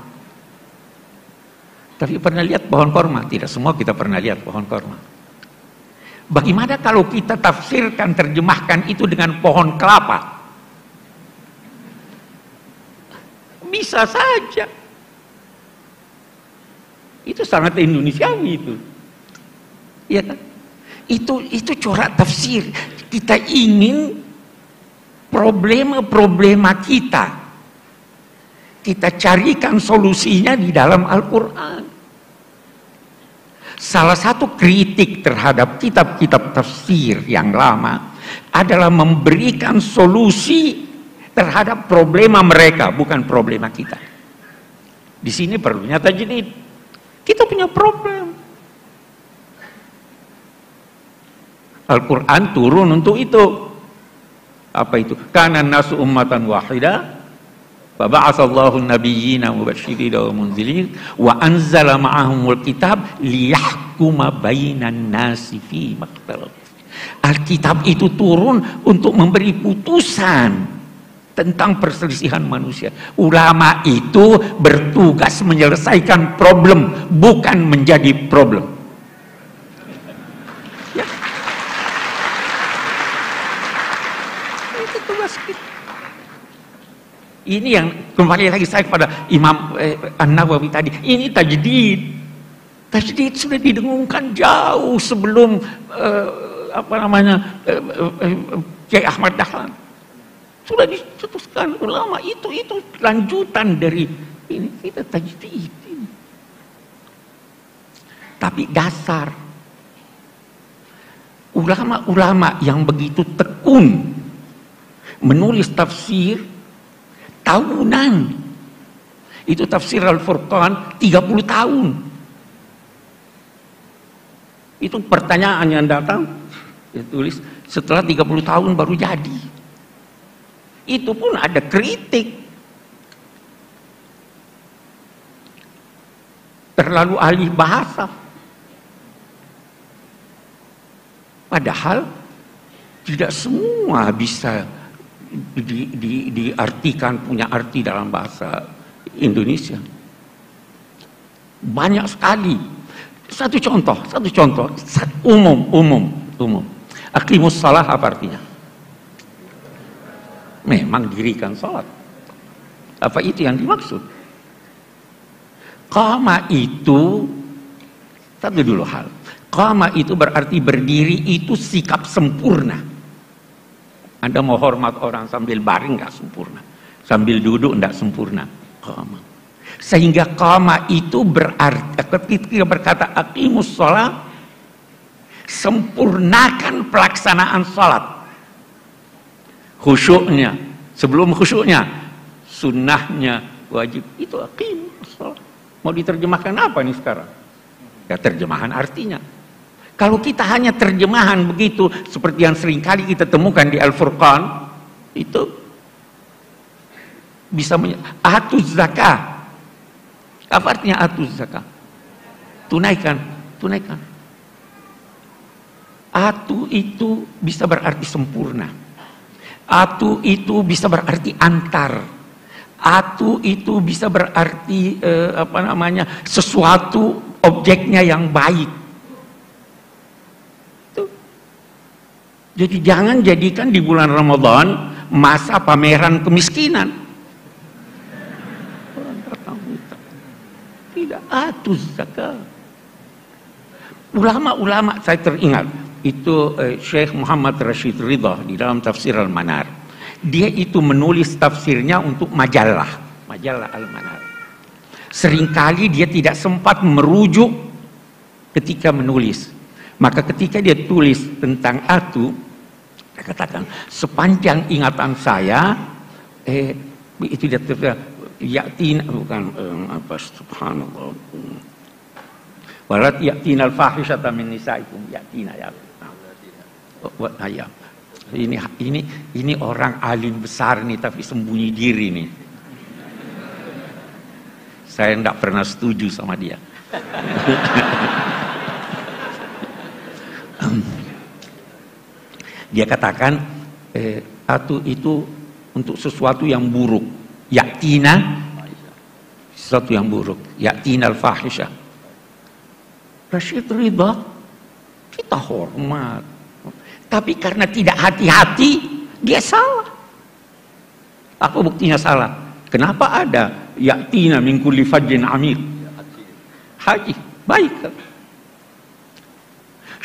Tapi pernah lihat pohon korma? Tidak semua kita pernah lihat pohon korma. Bagaimana kalau kita tafsirkan, terjemahkan itu dengan pohon kelapa? Bisa saja. Itu sangat Indonesiawi itu. Iya kan? Itu corak tafsir. Kita ingin problema-problema kita carikan solusinya di dalam Al-Quran. Salah satu kritik terhadap kitab-kitab tafsir yang lama adalah memberikan solusi terhadap problema mereka, bukan problema kita. Di sini perlunya tajdid. Kita punya problem. Al-Quran turun untuk itu. Apa itu? Kana nasu ummatan wahida Faba'atsallahu an-nabiyyina mubashshirina wa mundzirin wa anzala ma'ahumul kitab liyahkuma bainan nasi fi maktalaf. Alkitab itu turun untuk memberi putusan tentang perselisihan manusia. Ulama itu bertugas menyelesaikan problem, bukan menjadi problem. Ya. Itu tugas kita. Ini yang kembali lagi saya kepada Imam An-Nawawi tadi. Ini tajdid. Tajdid sudah didengungkan jauh sebelum Kiai Ahmad Dahlan. Sudah dicetuskan ulama itu lanjutan dari ini, kita tajdid. Tapi dasar ulama-ulama yang begitu tekun menulis tafsir tahunan. Itu tafsir Al-Furqan 30 tahun. Itu pertanyaan yang datang, ditulis setelah 30 tahun baru jadi. Itu pun ada kritik. Terlalu ahli bahasa. Padahal tidak semua bisa diartikan, punya arti dalam bahasa Indonesia. Banyak sekali. Satu contoh umum. Aqimus shalah apa artinya? Memang dirikan salat. Apa itu yang dimaksud? Qama itu satu dulu hal. Qama itu berarti berdiri, itu sikap sempurna. Anda mau hormat orang sambil baring nggak sempurna, sambil duduk nggak sempurna. Qama. Sehingga qama itu berarti ketika berkata aqimus shalah, sempurnakan pelaksanaan salat. Khusyuknya, sebelum khusyuknya, sunnahnya wajib itu aqim sholat. Mau diterjemahkan apa nih sekarang? Ya terjemahan artinya. Kalau kita hanya terjemahan begitu seperti yang seringkali kita temukan di Al-Furqan, itu bisa atuz zakah. Apa artinya atuz zakah? Tunaikan. Atu itu bisa berarti sempurna. Atu itu bisa berarti antar. Atu itu bisa berarti sesuatu objeknya yang baik. Jadi jangan jadikan di bulan Ramadan masa pameran kemiskinan. Tidak, atuz zakat. Ulama-ulama saya teringat itu Syekh Muhammad Rashid Ridha di dalam tafsir Al-Manar. Dia itu menulis tafsirnya untuk majalah Al-Manar. Seringkali dia tidak sempat merujuk ketika menulis. Maka ketika dia tulis tentang atu, dia katakan sepanjang ingatan saya itu dia yatin bukan subhanallah. Walat yatin al-fahishata min nisaikum yatina ya. Ini orang alim besar nih tapi sembunyi diri nih. Saya tidak pernah setuju sama dia. Dia katakan atu itu untuk sesuatu yang buruk, yatina sesuatu yang buruk, yatina al-fahisha. Rashid Ridha kita hormat, tapi karena tidak hati-hati dia salah. Apa buktinya salah? Kenapa ada yatina min kulli fajjin amik? Haji baik.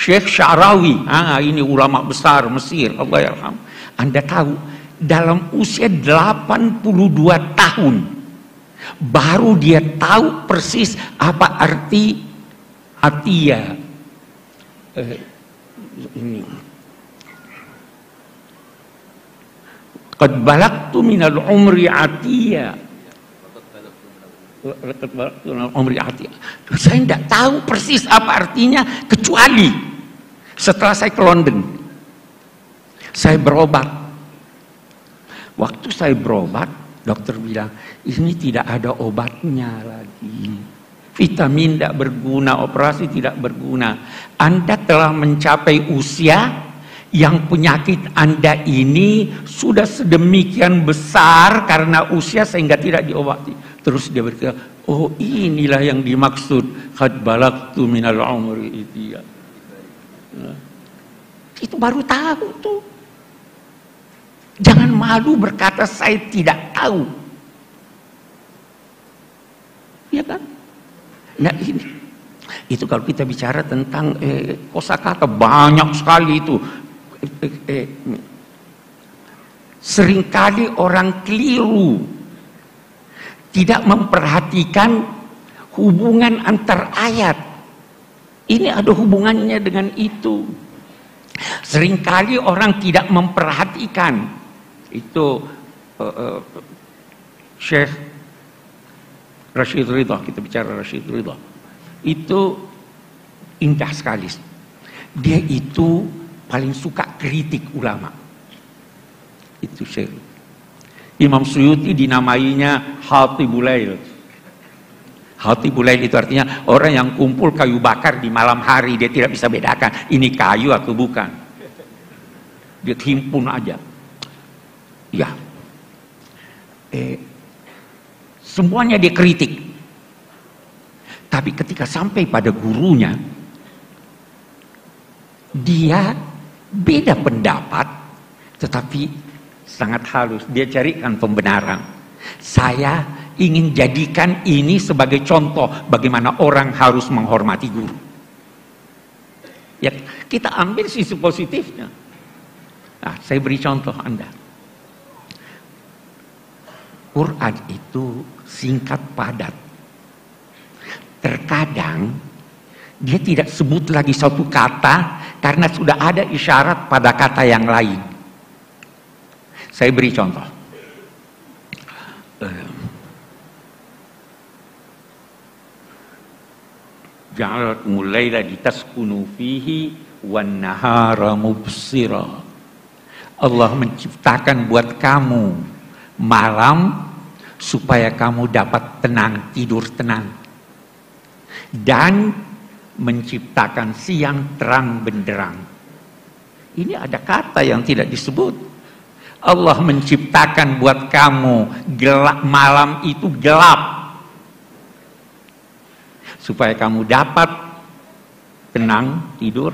Syekh Sya'rawi, ini ulama besar Mesir, Allah yarham. Anda tahu, dalam usia 82 tahun, baru dia tahu persis apa arti atiyah. Qad balagtu minal umri atiyah. Saya tidak tahu persis apa artinya kecuali setelah saya ke London, saya berobat. Waktu saya berobat, dokter bilang ini tidak ada obatnya lagi. Vitamin tidak berguna, operasi tidak berguna. Anda telah mencapai usia yang penyakit Anda ini sudah sedemikian besar karena usia sehingga tidak diobati. Terus dia berkata, oh inilah yang dimaksud qad balagtu minal umri itiyah. Itu baru tahu tuh. Jangan malu berkata saya tidak tahu. Ya kan? Nah ini. Itu kalau kita bicara tentang kosakata banyak sekali itu. Seringkali orang keliru, tidak memperhatikan hubungan antar ayat. Ini ada hubungannya dengan itu. Seringkali orang tidak memperhatikan itu. Syekh Rashid Ridha, kita bicara Rashid Ridha, itu indah sekali. Dia itu paling suka kritik ulama. Itu Syekh Imam Suyuti dinamainya Hatibul Lail. Hatibul Lail itu artinya orang yang kumpul kayu bakar di malam hari, dia tidak bisa bedakan ini kayu atau bukan. Dia himpun aja. Ya. Semuanya dia kritik. Tapi ketika sampai pada gurunya, dia beda pendapat, tetapi sangat halus. Dia carikan pembenaran. Saya ingin jadikan ini sebagai contoh bagaimana orang harus menghormati guru. Ya, kita ambil sisi positifnya. Nah, saya beri contoh Anda. Quran itu singkat padat. Terkadang dia tidak sebut lagi satu kata karena sudah ada isyarat pada kata yang lain. Saya beri contoh. Ja'alakumul laila litaskunu fihi wan nahara mubsira. Allah menciptakan buat kamu malam supaya kamu dapat tenang, tidur tenang. Dan menciptakan siang terang benderang. Ini ada kata yang tidak disebut. Allah menciptakan buat kamu gelap, malam itu gelap supaya kamu dapat tenang tidur.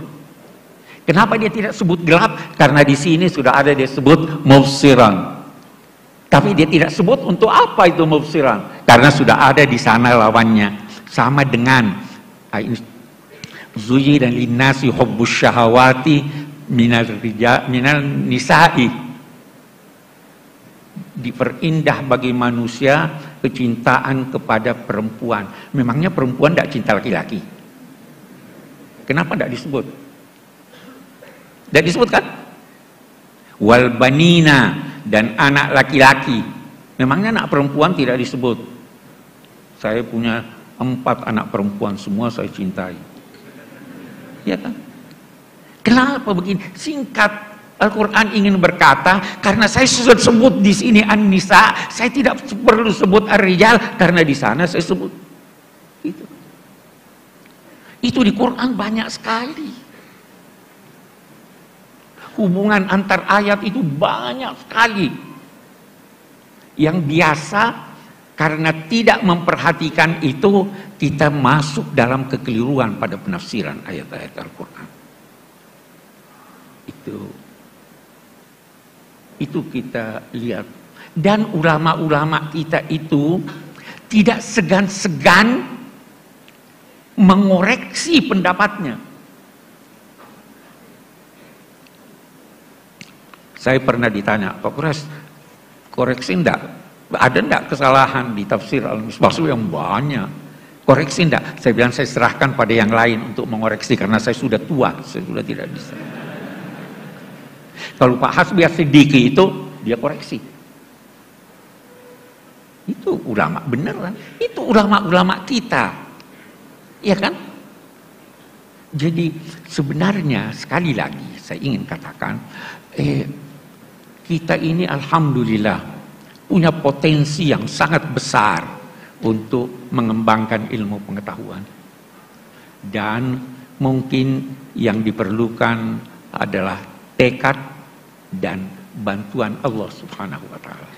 Kenapa dia tidak sebut gelap? Karena di sini sudah ada dia sebut mubsiran. Tapi dia tidak sebut untuk apa itu mubsiran, karena sudah ada di sana lawannya. Sama dengan Zuyi dan linnasi hubbus syahawati minal nisa'i. Diperindah bagi manusia kecintaan kepada perempuan. Memangnya perempuan tidak cinta laki-laki? Kenapa tidak disebut? Tidak disebutkan? Wal banina, dan anak laki-laki. Memangnya anak perempuan tidak disebut? Saya punya 4 anak perempuan, semua saya cintai. Ya kan? Kenapa begini? Singkat, Al-Quran ingin berkata, karena saya sudah sebut di sini An-Nisa, saya tidak perlu sebut Ar-Rijal, karena di sana saya sebut. Itu di Quran banyak sekali. Hubungan antar ayat itu banyak sekali. Yang biasa karena tidak memperhatikan itu, kita masuk dalam kekeliruan pada penafsiran ayat-ayat Al-Quran. Itu kita lihat. Dan ulama-ulama kita itu tidak segan-segan mengoreksi pendapatnya. Saya pernah ditanya, Pak Kuras, koreksi enggak? Ada enggak kesalahan di tafsir Al-Misbah yang banyak? Koreksi enggak? Saya bilang saya serahkan pada yang lain untuk mengoreksi, karena saya sudah tua, saya sudah tidak bisa. Kalau Pak Hasbi As-Siddiqi itu, dia koreksi. Itu ulama beneran. Itu ulama-ulama kita. Iya kan? Jadi sebenarnya sekali lagi saya ingin katakan, kita ini alhamdulillah punya potensi yang sangat besar untuk mengembangkan ilmu pengetahuan. Dan mungkin yang diperlukan adalah tekad dan bantuan Allah Subhanahu wa taala.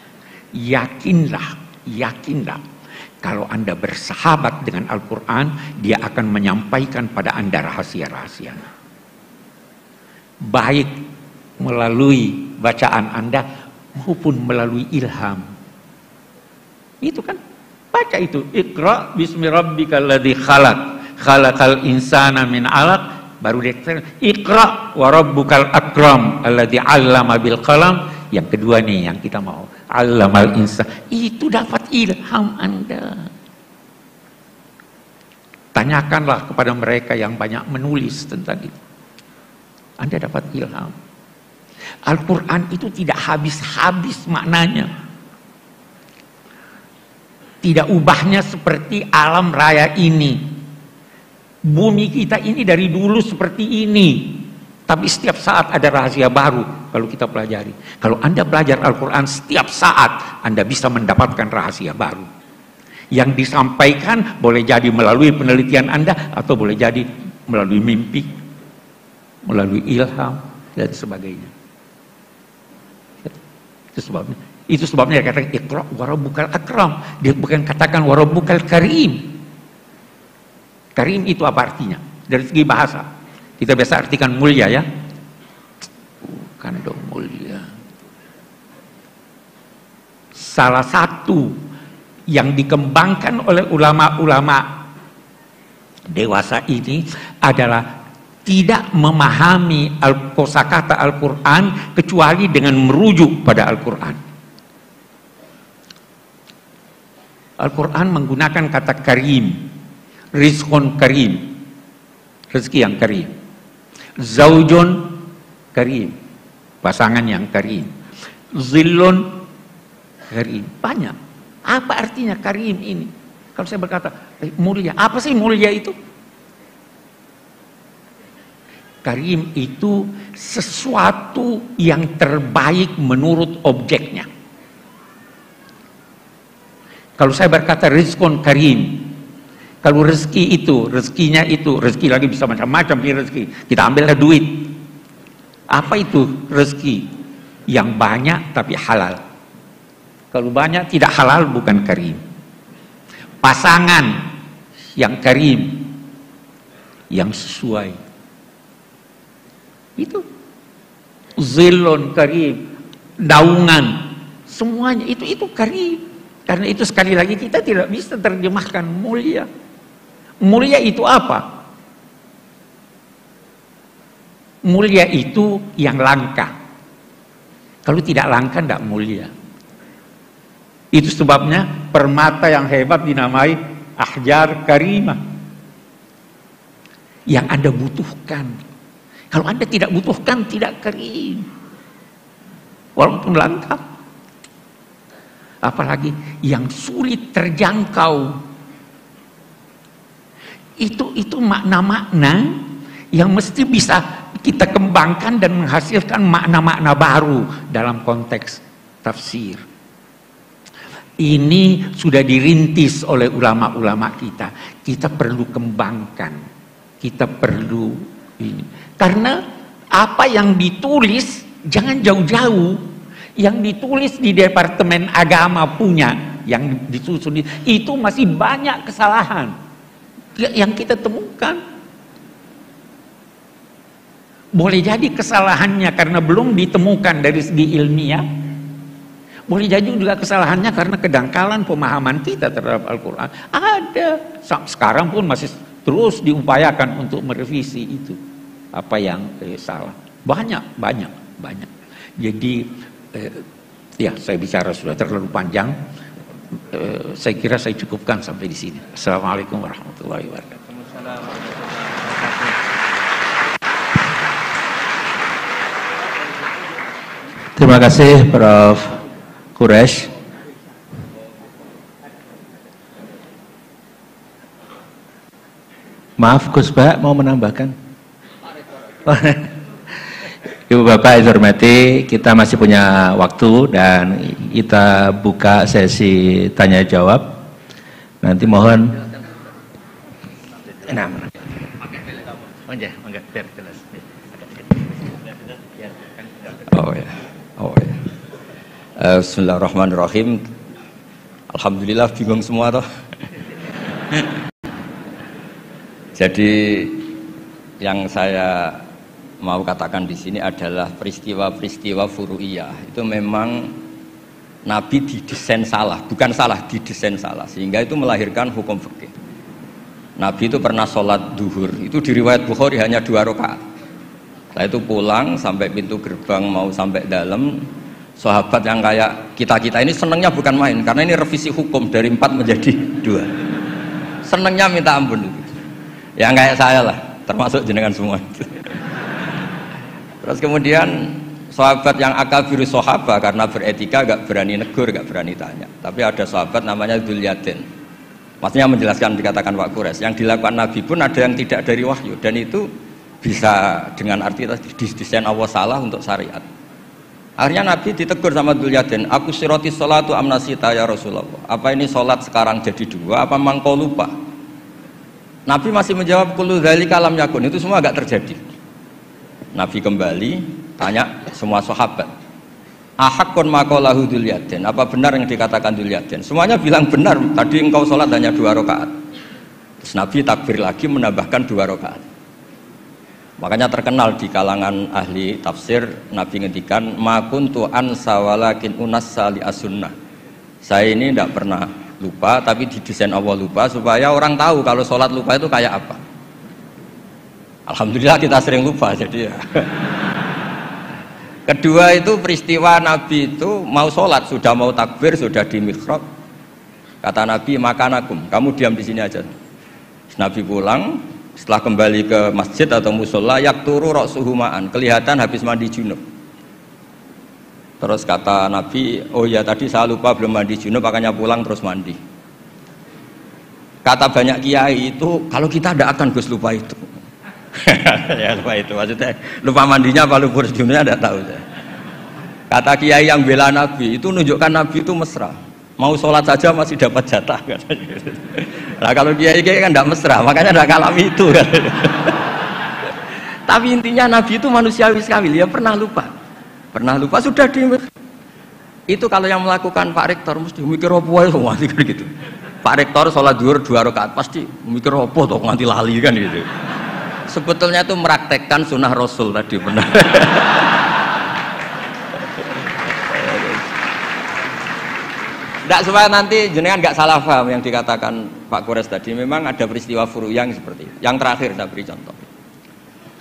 Yakinlah kalau Anda bersahabat dengan Al-Quran, dia akan menyampaikan pada Anda rahasia-rahasianya. Baik melalui bacaan Anda maupun melalui ilham. Itu kan, baca itu, Iqra bismi rabbikal ladzi khalaq, khalaqal insana min 'alaq, baru dia Iqra wa rabbukal akram alladzi 'allama bil qalam. Yang kedua nih yang kita mau, 'allamal insan. Itu dapat ilham Anda. Tanyakanlah kepada mereka yang banyak menulis tentang itu. Anda dapat ilham. Al-Quran itu tidak habis-habis maknanya. Tidak ubahnya seperti alam raya ini. Bumi kita ini dari dulu seperti ini. Tapi setiap saat ada rahasia baru kalau kita pelajari. Kalau Anda belajar Al-Quran setiap saat, Anda bisa mendapatkan rahasia baru. Yang disampaikan boleh jadi melalui penelitian Anda, atau boleh jadi melalui mimpi, melalui ilham, dan sebagainya. Itu sebabnya dia katakan Iqra wa rabbukal akram. Dia bukan katakan wa rabbukal karim. Karim itu apa artinya? Dari segi bahasa kita biasa artikan mulia, ya. Bukan dong mulia. Salah satu yang dikembangkan oleh ulama-ulama dewasa ini adalah tidak memahami kosakata Al-Quran kecuali dengan merujuk pada Al-Quran. Al-Quran menggunakan kata karim, rizqun karim, rezeki yang karim, zaujun karim, pasangan yang karim, zillun karim. Banyak. Apa artinya karim ini? Kalau saya berkata mulia, apa sih mulia itu? karim itu sesuatu yang terbaik menurut objeknya. Kalau saya berkata rizqun karim, kalau rezeki itu, rezekinya itu, rezeki lagi bisa macam-macam rezeki. Kita ambillah duit. Apa itu rezeki? Yang banyak tapi halal. Kalau banyak tidak halal bukan karim. Pasangan yang karim, yang sesuai. Itu zilun karim, daungan, semuanya itu karim. Karena itu sekali lagi kita tidak bisa terjemahkan mulia. Mulia itu apa? Mulia itu yang langka. Kalau tidak langka tidak mulia. Itu sebabnya permata yang hebat dinamai ahjar karimah. Yang Anda butuhkan. Kalau Anda tidak butuhkan, tidak karim. Walaupun langka. Apalagi yang sulit terjangkau. Itu makna-makna yang mesti bisa kita kembangkan dan menghasilkan makna-makna baru dalam konteks tafsir. Ini sudah dirintis oleh ulama-ulama kita. Kita perlu kembangkan. Kita perlu ini. Karena apa yang ditulis jangan jauh-jauh. Yang ditulis di Departemen Agama punya, yang disusun itu masih banyak kesalahan yang kita temukan. Boleh jadi kesalahannya karena belum ditemukan dari segi ilmiah. Boleh jadi juga kesalahannya karena kedangkalan pemahaman kita terhadap Al-Quran. Ada. Sekarang pun masih terus diupayakan untuk merevisi itu. Apa yang salah. Banyak. Jadi, ya saya bicara sudah terlalu panjang. Saya kira saya cukupkan sampai di sini. Assalamualaikum warahmatullahi wabarakatuh. Terima kasih Prof. Quraish. Maaf Gus Pak, mau menambahkan? Ibu Bapak yang hormati, kita masih punya waktu dan kita buka sesi tanya jawab. Nanti mohon. Oh ya. Bismillahirrahmanirrahim. Alhamdulillah bingung semua toh. Jadi yang saya mau katakan di sini adalah peristiwa-peristiwa furu'iyah. Itu memang Nabi didesain salah, bukan salah, didesain salah. Sehingga itu melahirkan hukum fikih. Nabi itu pernah sholat duhur, itu di riwayat Bukhari hanya 2 rakaat. Setelah itu pulang sampai pintu gerbang mau sampai dalam, sahabat yang kayak kita-kita ini senangnya bukan main, karena ini revisi hukum dari 4 menjadi 2. Senangnya minta ampun itu. Yang kayak saya lah, termasuk jenengan semua. Terus kemudian sahabat yang akabiru sahabat karena beretika gak berani negur, gak berani tanya. Tapi ada sahabat namanya Dzul Yadain. Maksudnya menjelaskan dikatakan Pak Quraish, yang dilakukan Nabi pun ada yang tidak dari wahyu, dan itu bisa dengan arti desain Allah salah untuk syariat. Akhirnya Nabi ditegur sama Dzul Yadain, aku siroti sholatu amnasita ya Rasulullah. Apa ini sholat sekarang jadi 2, apa memang kau lupa? Nabi masih menjawab kullu dzalika lam yakun, itu semua agak terjadi. Nabi kembali tanya semua sahabat, ahakkun maqalahu Dzul Yadain, apa benar yang dikatakan Dzul Yadain? Semuanya bilang benar, tadi engkau sholat hanya 2 rakaat. Terus Nabi takbir lagi menambahkan 2 rakaat. Makanya terkenal di kalangan ahli tafsir, Nabi ngendikan ma kuntu ansa walakin unassa li as-sunnah. Saya ini tidak pernah lupa, tapi didesain Allah lupa supaya orang tahu kalau sholat lupa itu kayak apa. Alhamdulillah kita sering lupa, jadi ya. Kedua itu peristiwa Nabi itu mau sholat, sudah mau takbir, sudah di mihrab. Kata Nabi, makanakum, kamu diam di sini aja. Nabi pulang, setelah kembali ke masjid atau musola, yakturu ra'suhu ma'an, kelihatan habis mandi junub. Terus kata Nabi, oh ya tadi saya lupa belum mandi junub, makanya pulang terus mandi. Kata banyak kiai itu, kalau kita tidak akan Gus lupa itu. Ya lupa itu maksudnya, lupa mandinya apa lupa sedunia tidak tahu saya. Kata kiai yang bela Nabi itu nunjukkan Nabi itu mesra, mau sholat saja masih dapat jatah. Nah kalau kiai kan tidak mesra, makanya tidak ngalami itu. Tapi intinya Nabi itu manusiawi sekali, dia pernah lupa sudah di. Itu kalau yang melakukan Pak Rektor mesti mikir apa ya mati kan gitu. Pak Rektor sholat zuhur 2 rakaat pasti mikir apa toh nganti lali kan gitu. Sebetulnya itu meraktekkan sunnah Rasul tadi benar. Tidak supaya nanti jenengan nggak salah paham yang dikatakan Pak Kores tadi. Memang ada peristiwa furu'iyah seperti itu. Yang terakhir saya beri contoh.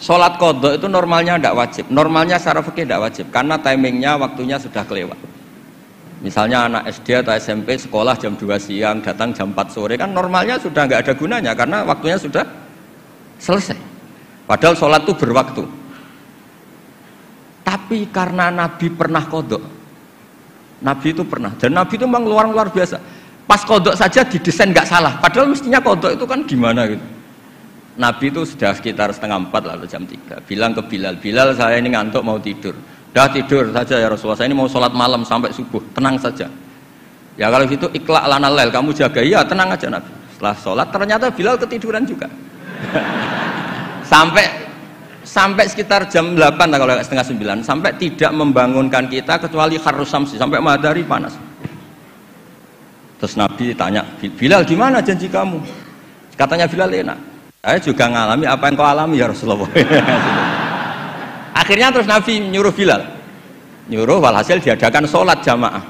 Sholat qadha itu normalnya tidak wajib. Normalnya secara fikih tidak wajib karena timingnya waktunya sudah kelewat. Misalnya anak SD atau SMP sekolah jam 2 siang datang jam 4 sore kan normalnya sudah nggak ada gunanya karena waktunya sudah selesai. Padahal sholat itu berwaktu. Tapi karena Nabi pernah qadha, Nabi itu pernah, dan Nabi itu memang luar biasa. Pas qadha saja didesain nggak salah. Padahal mestinya qadha itu kan gimana gitu. Nabi itu sudah sekitar 3:30 lalu jam 3 bilang ke Bilal, saya ini ngantuk mau tidur. Dah tidur saja ya Rasulullah, saya ini mau sholat malam sampai subuh, tenang saja. Ya kalau gitu ikhla' lana lail, kamu jaga, ya tenang aja Nabi. Setelah sholat ternyata Bilal ketiduran juga. sampai sekitar jam 8 kalau 8:30, sampai tidak membangunkan kita kecuali harus samsi, sampai matahari panas. Terus Nabi tanya, Bilal gimana janji kamu? Katanya Bilal enak. Saya juga ngalami apa yang kau alami ya Rasulullah. Akhirnya terus Nabi nyuruh Bilal, walhasil diadakan sholat jamaah.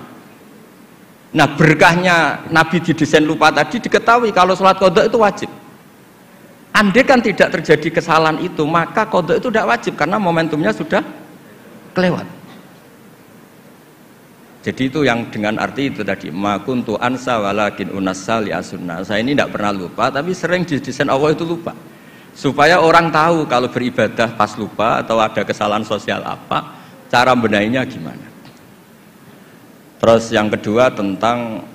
Nah berkahnya Nabi didesain lupa tadi diketahui kalau sholat qadha itu wajib. Andai kan tidak terjadi kesalahan itu maka qadha itu tidak wajib karena momentumnya sudah kelewat. Jadi itu yang dengan arti itu tadi ma kuntu ansa walakin unassa li as-sunnah. Saya ini tidak pernah lupa tapi sering didesain Allah itu lupa. Supaya orang tahu kalau beribadah pas lupa atau ada kesalahan sosial apa, cara benahinya gimana. Terus yang kedua tentang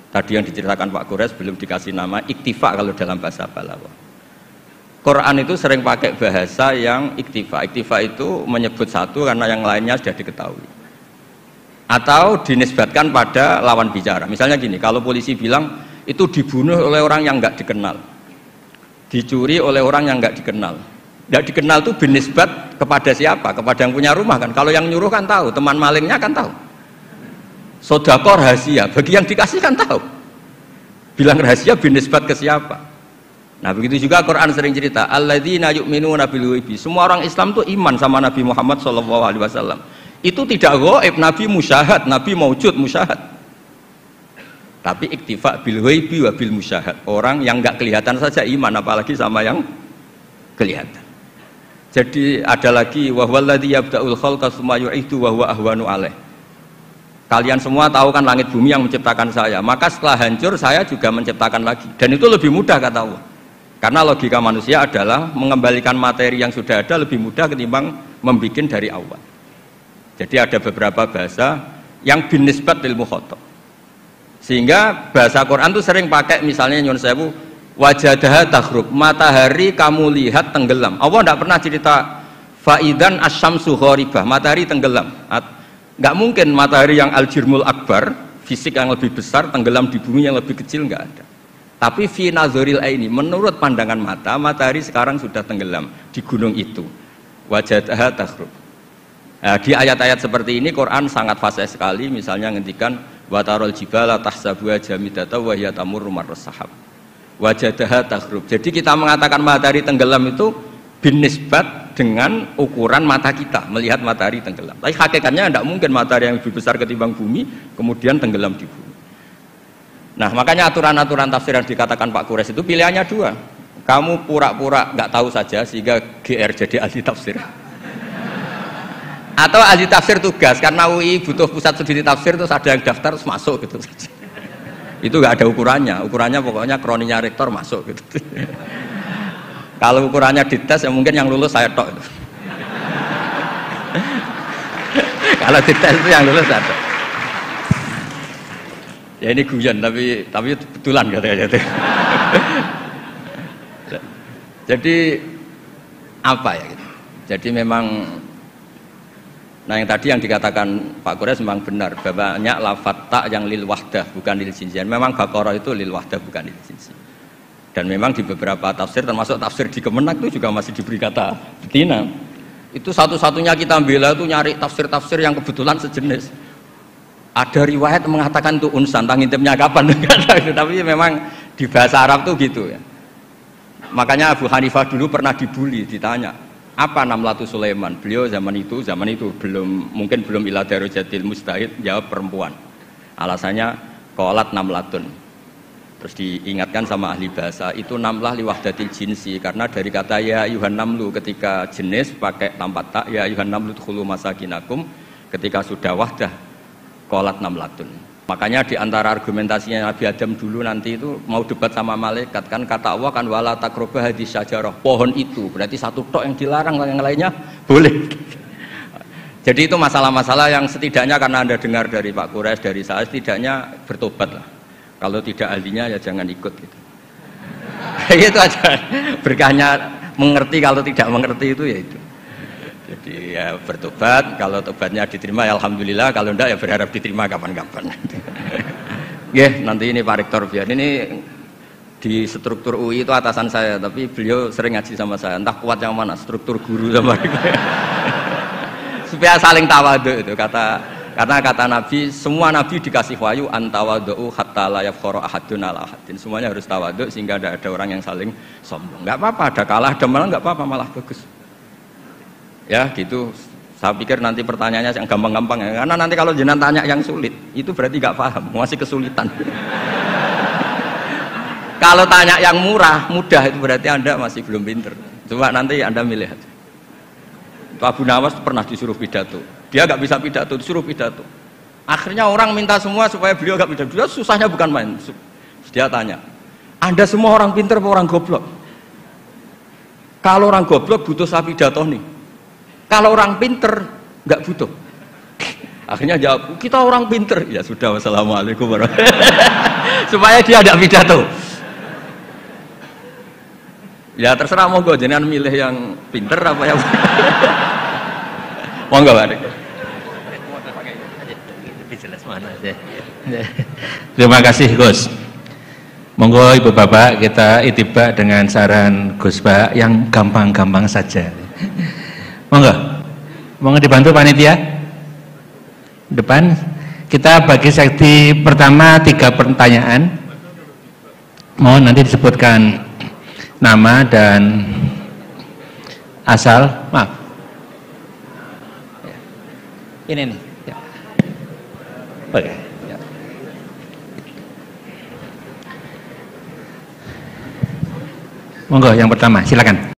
tadi yang diceritakan Pak Kores belum dikasih nama iktifa kalau dalam bahasa Balawa. Quran itu sering pakai bahasa yang iktifa. Iktifa itu menyebut satu karena yang lainnya sudah diketahui. Atau dinisbatkan pada lawan bicara. Misalnya gini, kalau polisi bilang itu dibunuh oleh orang yang nggak dikenal, dicuri oleh orang yang nggak dikenal. Nggak dikenal itu binisbat kepada siapa? Kepada yang punya rumah kan. Kalau yang nyuruh kan tahu, teman malingnya kan tahu. Sodako rahasia, bagi yang dikasih kan tahu. Bilang rahasia binisbat ke siapa? Nah begitu juga Quran sering cerita, alladzina yu'minuna bil ghaibi. Semua orang Islam itu iman sama Nabi Muhammad SAW. Itu tidak ghaib, Nabi musyahad, Nabi maujud musyahad. Tapi iktifa bil ghaibi wa bil musyahad. Orang yang enggak kelihatan saja iman, apalagi sama yang kelihatan. Jadi ada lagi wa huwallazi yabda'ul khalqa tsumma yu'idu wa huwa ahwanu alaih. Kalian semua tahu kan langit bumi yang menciptakan saya, maka setelah hancur saya juga menciptakan lagi. Dan itu lebih mudah kata Allah. Karena logika manusia adalah mengembalikan materi yang sudah ada lebih mudah ketimbang membikin dari awal. Jadi ada beberapa bahasa yang binisbat lil mukhatab. Sehingga bahasa Quran itu sering pakai misalnya nyun sewu wajadaha taghrub, matahari kamu lihat tenggelam. Allah tidak pernah cerita faidan asyamsu gharibah, matahari tenggelam. Nggak mungkin matahari yang al-jirmul akbar, fisik yang lebih besar tenggelam di bumi yang lebih kecil, nggak ada. Tapi fi nazaril aini, menurut pandangan mata, matahari sekarang sudah tenggelam di gunung itu. Wajadaha taghrub. Nah, di ayat-ayat seperti ini Quran sangat fasih sekali, misalnya ngendikan wa tarol jibala tahsabuha jamidata wa hiya tamurru marras sahab. Wajadaha taghrub. Jadi kita mengatakan matahari tenggelam itu binisbat dengan ukuran mata kita melihat matahari tenggelam. Tapi hakikatnya tidak mungkin matahari yang lebih besar ketimbang bumi kemudian tenggelam di bumi. Nah makanya aturan-aturan tafsir yang dikatakan Pak Kures itu pilihannya dua. Kamu pura-pura nggak tahu saja sehingga GR jadi ahli tafsir. Atau ahli tafsir tugas karena UI butuh pusat studi tafsir terus ada yang daftar terus masuk gitu saja. Itu nggak ada ukurannya. Ukurannya pokoknya kroninya rektor masuk gitu. Kalau ukurannya dites ya mungkin yang lulus saya tok. Kalau dites itu yang lulus saya tok. Ya ini guyon tapi betulan katanya. Jadi apa ya gitu. Jadi memang, nah yang tadi yang dikatakan Pak Quraisy memang benar, banyak lafadz ta yang lil wahdah bukan lil jinsi. Memang Baqarah itu lil wahdah bukan lil jinsi. Dan memang di beberapa tafsir, termasuk tafsir di Kemenak itu juga masih diberi kata betina. Itu satu-satunya kita bela itu nyari tafsir-tafsir yang kebetulan sejenis. Ada riwayat mengatakan itu unsan, ngintipnya kapan? Tapi memang di bahasa Arab tuh gitu ya. Makanya Abu Hanifah dulu pernah dibully, ditanya, apa Namlatu Sulaiman? Beliau zaman itu mungkin belum ila darujatil mustahid, jawab perempuan. Alasannya qalat namlatun. Terus diingatkan sama ahli bahasa, itu namlah liwahdatil jinsi, karena dari kata ya ayuhan namlu ketika jenis pakai tanpa tak, ya ayuhan namlu dkhulu masakinakum, ketika sudah wahdah qalat namlatun. Makanya di antara argumentasinya Nabi Adam dulu nanti itu mau debat sama malaikat, kan kata Allah kan wala taqrabu hadhihi syajarah, pohon itu berarti satu tok yang dilarang, yang lainnya boleh. Jadi itu masalah-masalah yang setidaknya karena Anda dengar dari Pak Quraisy, dari saya, setidaknya bertobat lah. Kalau tidak ahlinya ya jangan ikut gitu. Itu aja berkahnya mengerti, kalau tidak mengerti itu ya itu. Jadi ya bertobat, kalau tobatnya diterima ya alhamdulillah, kalau enggak ya berharap diterima kapan-kapan. Nanti ini Pak Rektor biar ini di struktur UI itu atasan saya, tapi beliau sering ngaji sama saya, entah kuat yang mana, struktur guru sama supaya saling tawadhu itu karena kata Nabi, semua Nabi dikasih wahyu antawadhu hatta la yafkhara ahadun ala ahadin. Semuanya harus tawadhu sehingga tidak ada orang yang saling sombong. Enggak apa-apa, ada kalah, ada menang enggak apa-apa, malah bagus. Ya gitu. Saya pikir nanti pertanyaannya yang gampang-gampang ya. Karena nanti kalau jenengan tanya yang sulit, itu berarti enggak paham, masih kesulitan. Kalau tanya yang mudah itu berarti Anda masih belum pinter. Coba nanti Anda milih aja. Abu Nawas pernah disuruh pidato, dia nggak bisa pidato, disuruh pidato. Akhirnya orang minta semua supaya beliau nggak pidato. Dia susahnya bukan main. Dia tanya, Anda semua orang pinter apa orang goblok? Kalau orang goblok butuh saya pidato nih. Kalau orang pinter nggak butuh. Akhirnya jawab, kita orang pinter. Ya sudah, wassalamualaikum warahmatullahi wabarakatuh. Supaya dia tidak pidato. Ya terserah, monggo jenengan milih yang pinter apa yang monggo Pak. Terima kasih Gus. Monggo Ibu Bapak kita ittiba dengan saran Gus Pak yang gampang-gampang saja. Monggo dibantu panitia. Depan kita bagi sesi pertama 3 pertanyaan. Mohon nanti disebutkan nama dan asal, maaf. Ini nih. Ya. Oke. Ya. Monggo yang pertama, silakan.